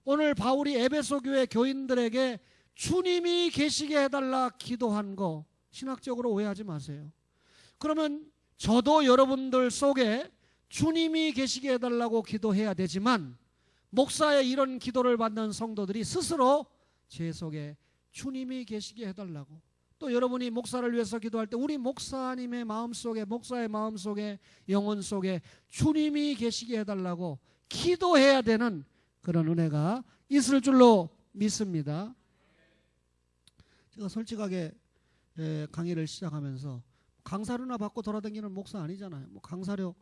오늘 바울이 에베소 교회 교인들에게 주님이 계시게 해달라 기도한 거 신학적으로 오해하지 마세요. 그러면 저도 여러분들 속에 주님이 계시게 해달라고 기도해야 되지만 목사의 이런 기도를 받는 성도들이 스스로 제 속에 주님이 계시게 해달라고, 또 여러분이 목사를 위해서 기도할 때 우리 목사님의 마음속에, 목사의 마음속에, 영혼 속에 주님이 계시게 해달라고 기도해야 되는 그런 은혜가 있을 줄로 믿습니다. 제가 솔직하게 강의를 시작하면서 강사료나 받고 돌아다니는 목사 아니잖아요. 뭐 강사료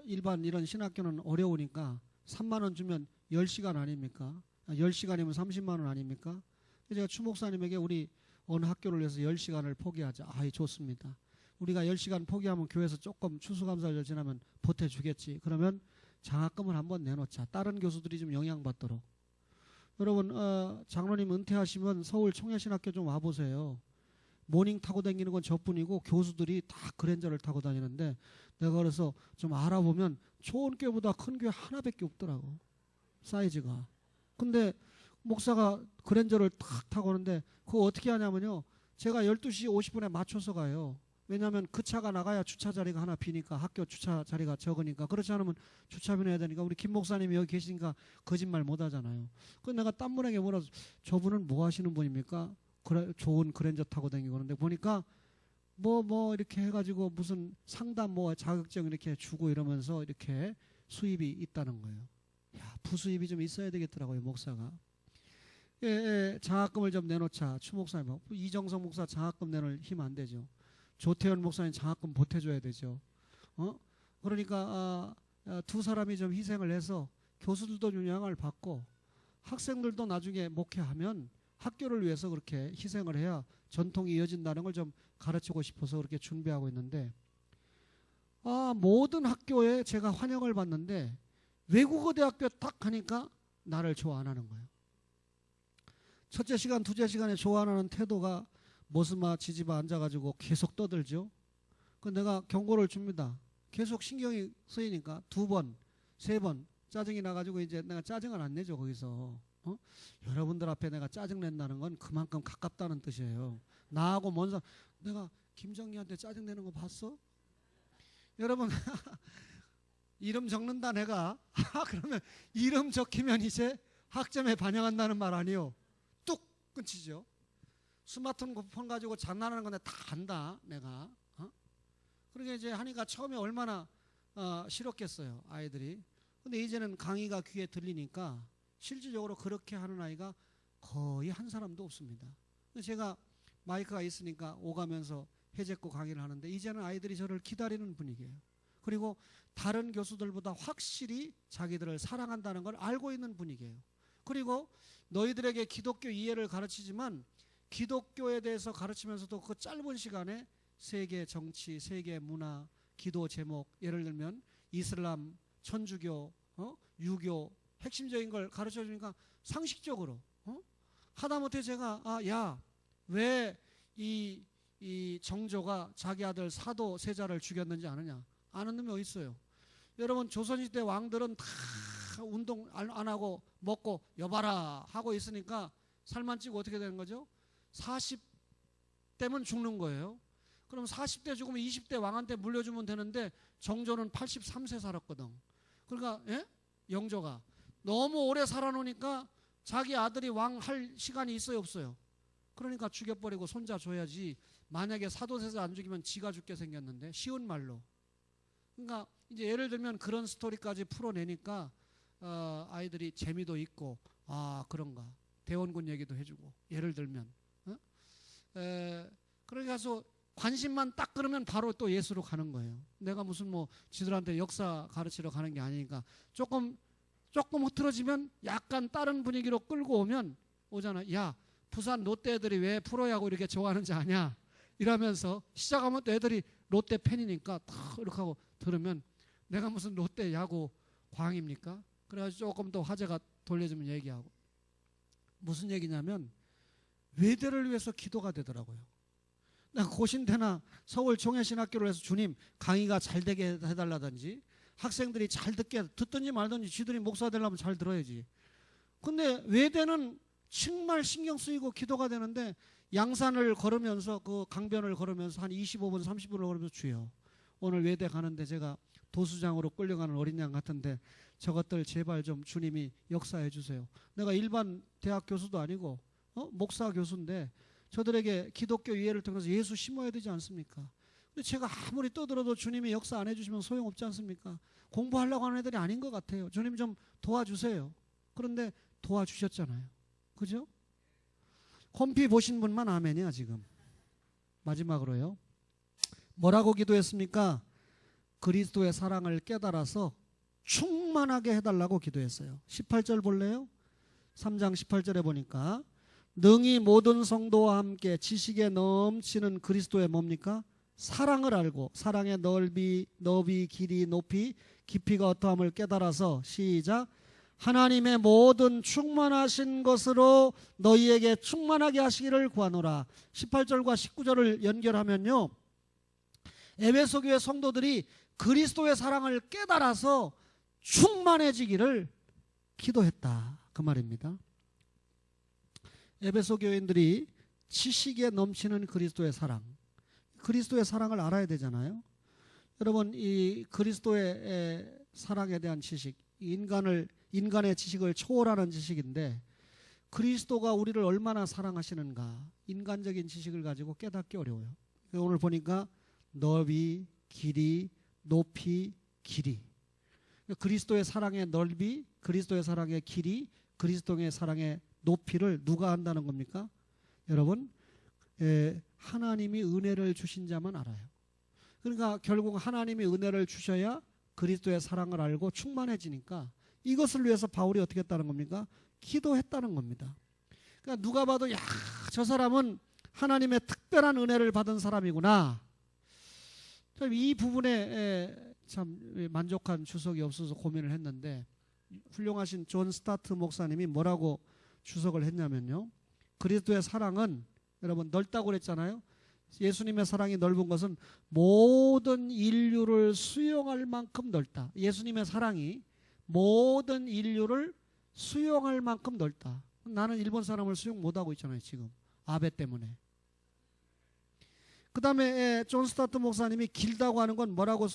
일반 이런 신학교는 어려우니까 3만 원 주면 10시간 아닙니까? 10시간이면 30만 원 아닙니까? 제가 추 목사님에게 우리 어느 학교를 위해서 10시간을 포기하자. 아이 좋습니다. 우리가 10시간 포기하면 교회에서 조금 추수감사절 지나면 보태주겠지. 그러면 장학금을 한번 내놓자. 다른 교수들이 좀 영향받도록. 여러분 장로님 은퇴하시면 서울 청년신학교 좀 와보세요. 모닝 타고 다니는 건 저뿐이고 교수들이 다 그랜저를 타고 다니는데 내가 그래서 좀 알아보면 좋은 교회보다 큰 교회 하나밖에 없더라고. 사이즈가. 근데 목사가 그랜저를 탁 타고 오는데 그거 어떻게 하냐면요. 제가 12시 50분에 맞춰서 가요. 왜냐하면 그 차가 나가야 주차 자리가 하나 비니까, 학교 주차 자리가 적으니까. 그렇지 않으면 주차비는 해야 되니까. 우리 김 목사님이 여기 계시니까 거짓말 못 하잖아요. 그래서 내가 땀문에게 물어서 저분은 뭐 하시는 분입니까? 그래, 좋은 그랜저 타고 다니고 그러는데 보니까 뭐 이렇게 해가지고 무슨 상담 뭐 자격증 이렇게 주고 이러면서 이렇게 수입이 있다는 거예요. 야, 부수입이 좀 있어야 되겠더라고요, 목사가. 장학금을 좀 내놓자. 추 목사님, 이정성 목사 장학금 내놓을 힘 안 되죠. 조태현 목사님 장학금 보태줘야 되죠. 그러니까 두 사람이 좀 희생을 해서 교수들도 영향을 받고 학생들도 나중에 목회하면 학교를 위해서 그렇게 희생을 해야 전통이 이어진다는 걸 좀 가르치고 싶어서 그렇게 준비하고 있는데, 모든 학교에 제가 환영을 받는데 외국어 대학교 딱 가니까 나를 좋아 안 하는 거예요. 첫째 시간, 두째 시간에 좋아 안 하는 태도가 머스마 지지바 앉아가지고 계속 떠들죠. 그 내가 경고를 줍니다. 계속 신경이 쓰이니까 2번, 3번 짜증이 나가지고 이제 내가 짜증을 안 내죠. 거기서 여러분들 앞에 내가 짜증 낸다는 건 그만큼 가깝다는 뜻이에요. 나하고 먼 사람, 내가 김정희한테 짜증 내는 거 봤어? 여러분 이름 적는다 내가. 그러면 이름 적히면 이제 학점에 반영한다는 말 아니요. 뚝 끊치죠. 스마트폰 가지고 장난하는 건데 다 안다 내가. 그러니까 이제 하니까 처음에 얼마나 싫었겠어요 아이들이. 근데 이제는 강의가 귀에 들리니까 실질적으로 그렇게 하는 아이가 거의 한 사람도 없습니다. 제가 마이크가 있으니까 오가면서 해제고 강의를 하는데 이제는 아이들이 저를 기다리는 분위기예요. 그리고 다른 교수들보다 확실히 자기들을 사랑한다는 걸 알고 있는 분위기예요. 그리고 너희들에게 기독교 이해를 가르치지만 기독교에 대해서 가르치면서도 그 짧은 시간에 세계 정치, 세계 문화, 기도 제목, 예를 들면 이슬람, 천주교, 유교 핵심적인 걸 가르쳐 주니까 상식적으로 하다못해 제가 왜 이 정조가 자기 아들 사도 세자를 죽였는지 아느냐? 아는 놈이 어디 있어요? 여러분 조선시대 왕들은 다 운동 안 하고 먹고 여봐라 하고 있으니까 살만 찌고 어떻게 되는 거죠? 40대면 죽는 거예요. 그럼 40대 죽으면 20대 왕한테 물려주면 되는데 정조는 83세 살았거든. 그러니까 영조가 너무 오래 살아놓으니까 자기 아들이 왕 할 시간이 있어요 없어요? 그러니까 죽여버리고 손자 줘야지. 만약에 사도세자 안 죽이면 지가 죽게 생겼는데, 쉬운 말로. 그러니까 이제 예를 들면 그런 스토리까지 풀어내니까 아이들이 재미도 있고 그런가 대원군 얘기도 해주고 예를 들면 그래서 관심만 딱 끌으면 바로 또 예수로 가는 거예요. 내가 무슨 뭐 지들한테 역사 가르치러 가는 게 아니니까 조금 흐트러지면 약간 다른 분위기로 끌고 오면 오잖아. 야 부산 롯데 애들이 왜 프로야구 이렇게 좋아하는지 아냐? 이러면서 시작하면 또 애들이 롯데 팬이니까 탁 이렇게 하고 들으면 내가 무슨 롯데 야구 광입니까? 그래가지고 조금 더 화제가 돌려주면 얘기하고. 무슨 얘기냐면 외대를 위해서 기도가 되더라고요. 내가 고신대나 서울 종해신학교를 해서 주님 강의가 잘 되게 해달라든지 학생들이 잘 듣든지 말든지 지들이 목사 되려면 잘 들어야지. 근데 외대는 정말 신경 쓰이고 기도가 되는데 양산을 걸으면서 그 강변을 걸으면서 한 25분 30분을 걸으면서 주여 오늘 외대 가는데 제가 도수장으로 끌려가는 어린 양 같은데 저것들 제발 좀 주님이 역사해 주세요. 내가 일반 대학 교수도 아니고 목사 교수인데 저들에게 기독교 이해를 통해서 예수 심어야 되지 않습니까? 근데 제가 아무리 떠들어도 주님이 역사 안 해주시면 소용없지 않습니까? 공부하려고 하는 애들이 아닌 것 같아요. 주님 좀 도와주세요. 그런데 도와주셨잖아요. 그죠? 홈피 보신 분만 아멘이야 지금. 마지막으로요. 뭐라고 기도했습니까? 그리스도의 사랑을 깨달아서 충만하게 해달라고 기도했어요. 18절 볼래요? 3장 18절에 보니까 능히 모든 성도와 함께 지식에 넘치는 그리스도의 뭡니까? 사랑을 알고 사랑의 너비, 길이, 높이, 깊이가 어떠함을 깨달아서 시작 하나님의 모든 충만하신 것으로 너희에게 충만하게 하시기를 구하노라. 18절과 19절을 연결하면요. 에베소 교회 성도들이 그리스도의 사랑을 깨달아서 충만해지기를 기도했다. 그 말입니다. 에베소 교인들이 지식에 넘치는 그리스도의 사랑을 알아야 되잖아요. 여러분 이 그리스도의 사랑에 대한 지식, 인간의 지식을 초월하는 지식인데 그리스도가 우리를 얼마나 사랑하시는가 인간적인 지식을 가지고 깨닫기 어려워요. 오늘 보니까 넓이, 길이, 높이, 길이. 그리스도의 사랑의 넓이, 그리스도의 사랑의 길이, 그리스도의 사랑의 높이를 누가 안다는 겁니까? 여러분 하나님이 은혜를 주신 자만 알아요. 그러니까 결국 하나님이 은혜를 주셔야 그리스도의 사랑을 알고 충만해지니까 이것을 위해서 바울이 어떻게 했다는 겁니까? 기도했다는 겁니다. 그러니까 누가 봐도 야, 저 사람은 하나님의 특별한 은혜를 받은 사람이구나. 이 부분에 참 만족한 주석이 없어서 고민을 했는데 훌륭하신 존 스타트 목사님이 뭐라고 주석을 했냐면요. 그리스도의 사랑은 여러분 넓다고 그랬잖아요. 예수님의 사랑이 넓은 것은 모든 인류를 수용할 만큼 넓다. 예수님의 사랑이 모든 인류를 수용할 만큼 넓다. 나는 일본 사람을 수용 못하고 있잖아요. 지금 아베 때문에. 그 다음에 존 스타트 목사님이 길다고 하는 건 뭐라고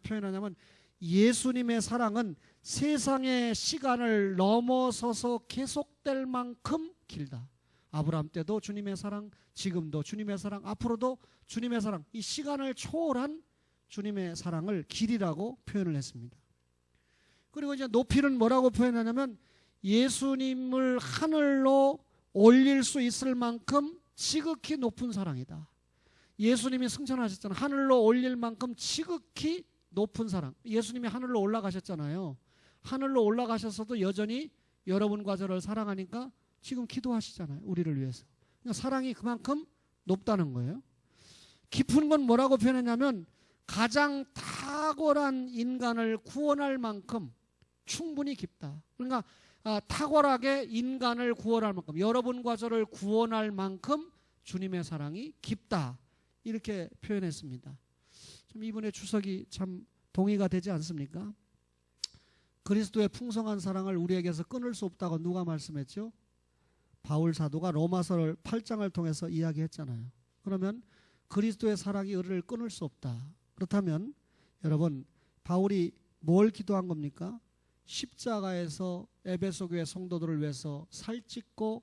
표현하냐면 예수님의 사랑은 세상의 시간을 넘어서서 계속될 만큼 길다. 아브라함 때도 주님의 사랑, 지금도 주님의 사랑, 앞으로도 주님의 사랑, 이 시간을 초월한 주님의 사랑을 길이라고 표현을 했습니다. 그리고 이제 높이는 뭐라고 표현하냐면 예수님을 하늘로 올릴 수 있을 만큼 지극히 높은 사랑이다. 예수님이 승천하셨잖아요. 하늘로 올릴 만큼 지극히 높은 사랑. 예수님이 하늘로 올라가셨잖아요. 하늘로 올라가셨어도 여전히 여러분과 저를 사랑하니까 지금 기도하시잖아요. 우리를 위해서. 그러니까 사랑이 그만큼 높다는 거예요. 깊은 건 뭐라고 표현했냐면 가장 탁월한 인간을 구원할 만큼 충분히 깊다. 그러니까 탁월하게 인간을 구원할 만큼 여러분과 저를 구원할 만큼 주님의 사랑이 깊다. 이렇게 표현했습니다. 좀 이분의 주석이 참 동의가 되지 않습니까? 그리스도의 풍성한 사랑을 우리에게서 끊을 수 없다고 누가 말씀했죠? 바울 사도가 로마서 8장을 통해서 이야기했잖아요. 그러면 그리스도의 사랑이 우리를 끊을 수 없다. 그렇다면 여러분 바울이 뭘 기도한 겁니까? 십자가에서 에베소 교회 성도들을 위해서 살찢고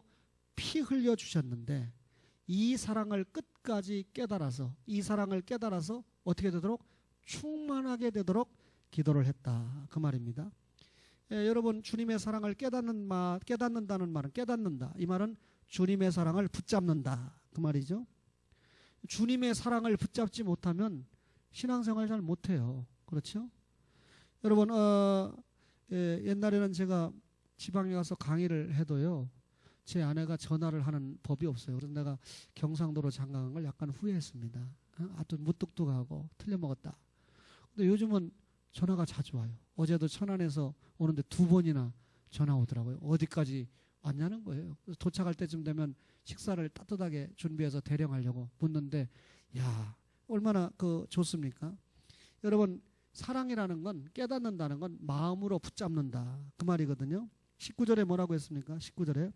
피 흘려 주셨는데 이 사랑을 끝까지 깨달아서 이 사랑을 깨달아서 어떻게 되도록 충만하게 되도록 기도를 했다. 그 말입니다. 여러분 주님의 사랑을 깨닫는다는 말은 깨닫는다. 이 말은 주님의 사랑을 붙잡는다. 그 말이죠. 주님의 사랑을 붙잡지 못하면 신앙생활 잘 못해요. 그렇죠? 여러분 옛날에는 제가 지방에 가서 강의를 해도요. 제 아내가 전화를 하는 법이 없어요. 그래서 내가 경상도로 장가간 걸 약간 후회했습니다. 아주 무뚝뚝하고 틀려먹었다. 근데 요즘은 전화가 자주 와요. 어제도 천안에서 오는데 2번이나 전화 오더라고요. 어디까지 왔냐는 거예요. 그래서 도착할 때쯤 되면 식사를 따뜻하게 준비해서 대령하려고 묻는데, 야, 얼마나 좋습니까? 여러분, 사랑이라는 건, 깨닫는다는 건 마음으로 붙잡는다, 그 말이거든요. 19절에 뭐라고 했습니까? 19절에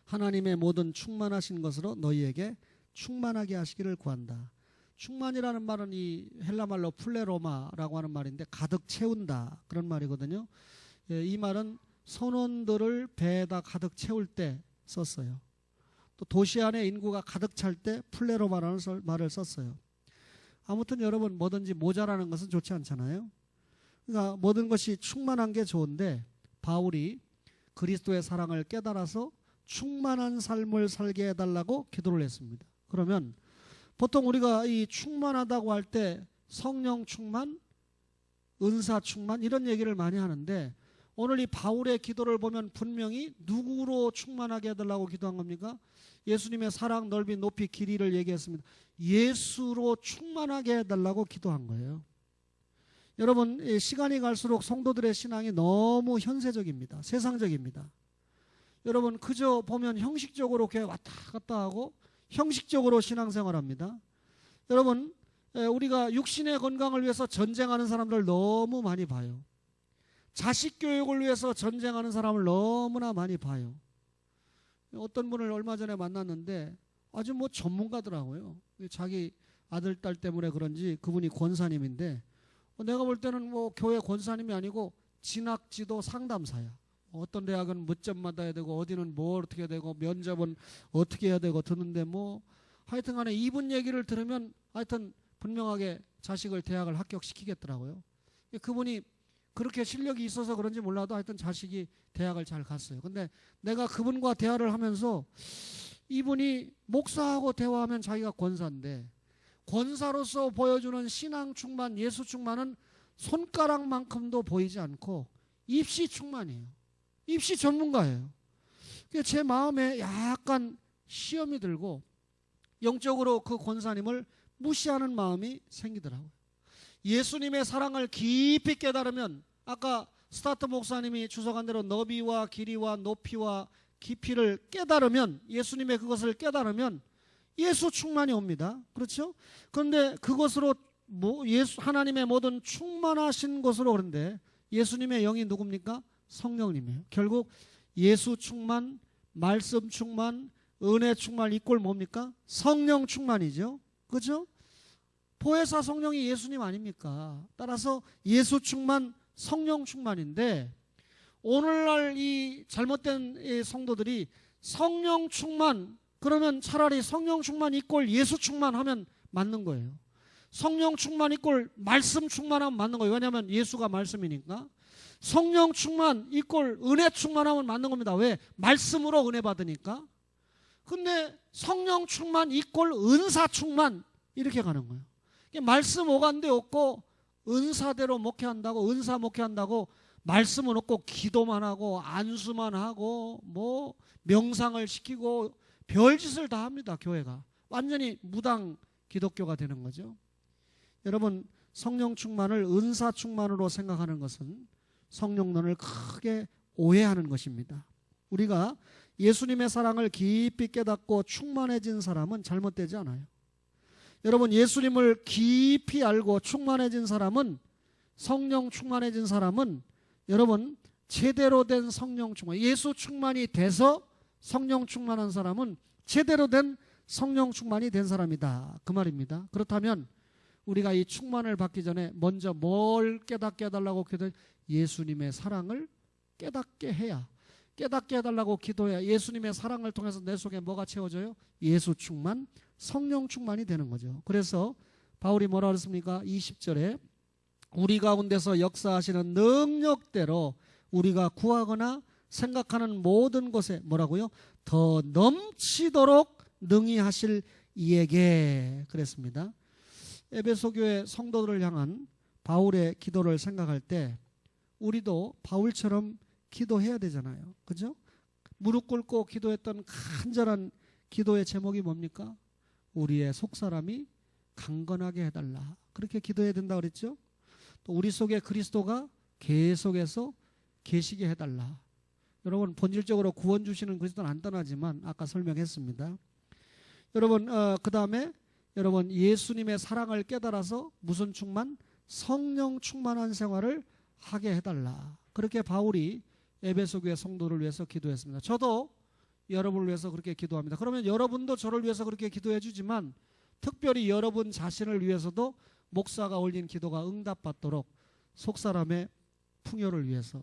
하나님의 모든 충만하신 것으로 너희에게 충만하게 하시기를 구한다. 충만이라는 말은 이 헬라말로 플레로마라고 하는 말인데 가득 채운다, 그런 말이거든요. 이 말은 선원들을 배에다 가득 채울 때 썼어요. 또 도시 안에 인구가 가득 찰 때 플레로마라는 말을 썼어요. 아무튼 여러분, 뭐든지 모자라는 것은 좋지 않잖아요. 그러니까 모든 것이 충만한 게 좋은데 바울이 그리스도의 사랑을 깨달아서 충만한 삶을 살게 해달라고 기도를 했습니다. 그러면 보통 우리가 이 충만하다고 할 때 성령 충만, 은사 충만 이런 얘기를 많이 하는데, 오늘 이 바울의 기도를 보면 분명히 누구로 충만하게 해달라고 기도한 겁니까? 예수님의 사랑, 넓이, 높이, 길이를 얘기했습니다. 예수로 충만하게 해달라고 기도한 거예요. 여러분, 시간이 갈수록 성도들의 신앙이 너무 현세적입니다. 세상적입니다. 여러분, 그저 보면 형식적으로 교회 왔다 갔다 하고 형식적으로 신앙생활합니다. 여러분, 우리가 육신의 건강을 위해서 전쟁하는 사람들 너무 많이 봐요. 자식 교육을 위해서 전쟁하는 사람을 너무나 많이 봐요. 어떤 분을 얼마 전에 만났는데 아주 전문가더라고요. 자기 아들, 딸 때문에 그런지 그분이 권사님인데, 내가 볼 때는 교회 권사님이 아니고 진학지도 상담사야. 어떤 대학은 몇 점 받아야 되고 어디는 뭘 어떻게 해야 되고 면접은 어떻게 해야 되고 듣는데 하여튼 간에 이분 얘기를 들으면 하여튼 분명하게 자식을 대학을 합격시키겠더라고요. 그분이 그렇게 실력이 있어서 그런지 몰라도 하여튼 자식이 대학을 잘 갔어요. 근데 내가 그분과 대화를 하면서 이분이 목사하고 대화하면 자기가 권사인데 권사로서 보여주는 신앙 충만, 예수 충만은 손가락만큼도 보이지 않고 입시 충만이에요. 입시 전문가예요. 제 마음에 약간 시험이 들고 영적으로 그 권사님을 무시하는 마음이 생기더라고요. 예수님의 사랑을 깊이 깨달으면, 아까 스타트 목사님이 주석한 대로 너비와 길이와 높이와 깊이를 깨달으면, 예수님의 그것을 깨달으면 예수 충만이 옵니다. 그렇죠? 그런데 그것으로 하나님의 모든 충만하신 것으로 오는데 예수님의 영이 누굽니까? 성령님이에요. 결국 예수 충만, 말씀 충만, 은혜 충만 이꼴 뭡니까? 성령 충만이죠. 그렇죠? 보혜사 성령이 예수님 아닙니까? 따라서 예수 충만, 성령 충만인데, 오늘날 이 잘못된 이 성도들이 성령 충만, 그러면 차라리 성령 충만 이꼴 예수 충만하면 맞는 거예요. 성령 충만 이꼴 말씀 충만하면 맞는 거예요. 왜냐하면 예수가 말씀이니까. 성령 충만 이꼴 은혜 충만하면 맞는 겁니다. 왜? 말씀으로 은혜 받으니까. 근데 성령 충만 이꼴 은사 충만 이렇게 가는 거예요. 말씀 오간데 없고 은사대로 목회한다고, 은사 목회한다고 말씀은 없고 기도만 하고 안수만 하고 명상을 시키고 별짓을 다 합니다. 교회가 완전히 무당 기독교가 되는 거죠. 여러분, 성령 충만을 은사 충만으로 생각하는 것은 성령론을 크게 오해하는 것입니다. 우리가 예수님의 사랑을 깊이 깨닫고 충만해진 사람은 잘못되지 않아요. 여러분, 예수님을 깊이 알고 충만해진 사람은, 성령 충만해진 사람은 여러분 제대로 된 성령 충만, 예수 충만이 돼서 성령 충만한 사람은 제대로 된 성령 충만이 된 사람이다, 그 말입니다. 그렇다면 우리가 이 충만을 받기 전에 먼저 뭘 깨닫게 해달라고 기도해? 예수님의 사랑을 깨닫게 해야, 깨닫게 해달라고 기도해야 예수님의 사랑을 통해서 내 속에 뭐가 채워져요? 예수 충만, 성령 충만이 되는 거죠. 그래서 바울이 뭐라 그랬습니까? 20절에 우리 가운데서 역사하시는 능력대로 우리가 구하거나 생각하는 모든 것에 뭐라고요? 더 넘치도록 능히 하실 이에게, 그랬습니다. 에베소 교회 성도들을 향한 바울의 기도를 생각할 때 우리도 바울처럼 기도해야 되잖아요. 그죠? 무릎 꿇고 기도했던 간절한 기도의 제목이 뭡니까? 우리의 속사람이 강건하게 해달라. 그렇게 기도해야 된다 그랬죠. 또 우리 속에 그리스도가 계속해서 계시게 해달라. 여러분 본질적으로 구원 주시는 그리스도는 안 떠나지만 아까 설명했습니다. 여러분 그 다음에 여러분 예수님의 사랑을 깨달아서 무슨 충만? 성령 충만한 생활을 하게 해달라. 그렇게 바울이 에베소 교회 성도를 위해서 기도했습니다. 저도 여러분을 위해서 그렇게 기도합니다. 그러면 여러분도 저를 위해서 그렇게 기도해 주지만 특별히 여러분 자신을 위해서도 목사가 올린 기도가 응답받도록 속사람의 풍요를 위해서,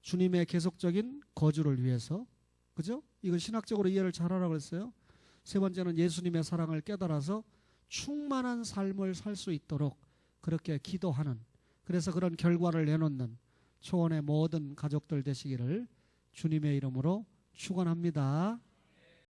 주님의 계속적인 거주를 위해서, 그죠? 이건 신학적으로 이해를 잘하라고 그랬어요. 세 번째는 예수님의 사랑을 깨달아서 충만한 삶을 살 수 있도록 그렇게 기도하는, 그래서 그런 결과를 내놓는 초원의 모든 가족들 되시기를 주님의 이름으로 축원합니다.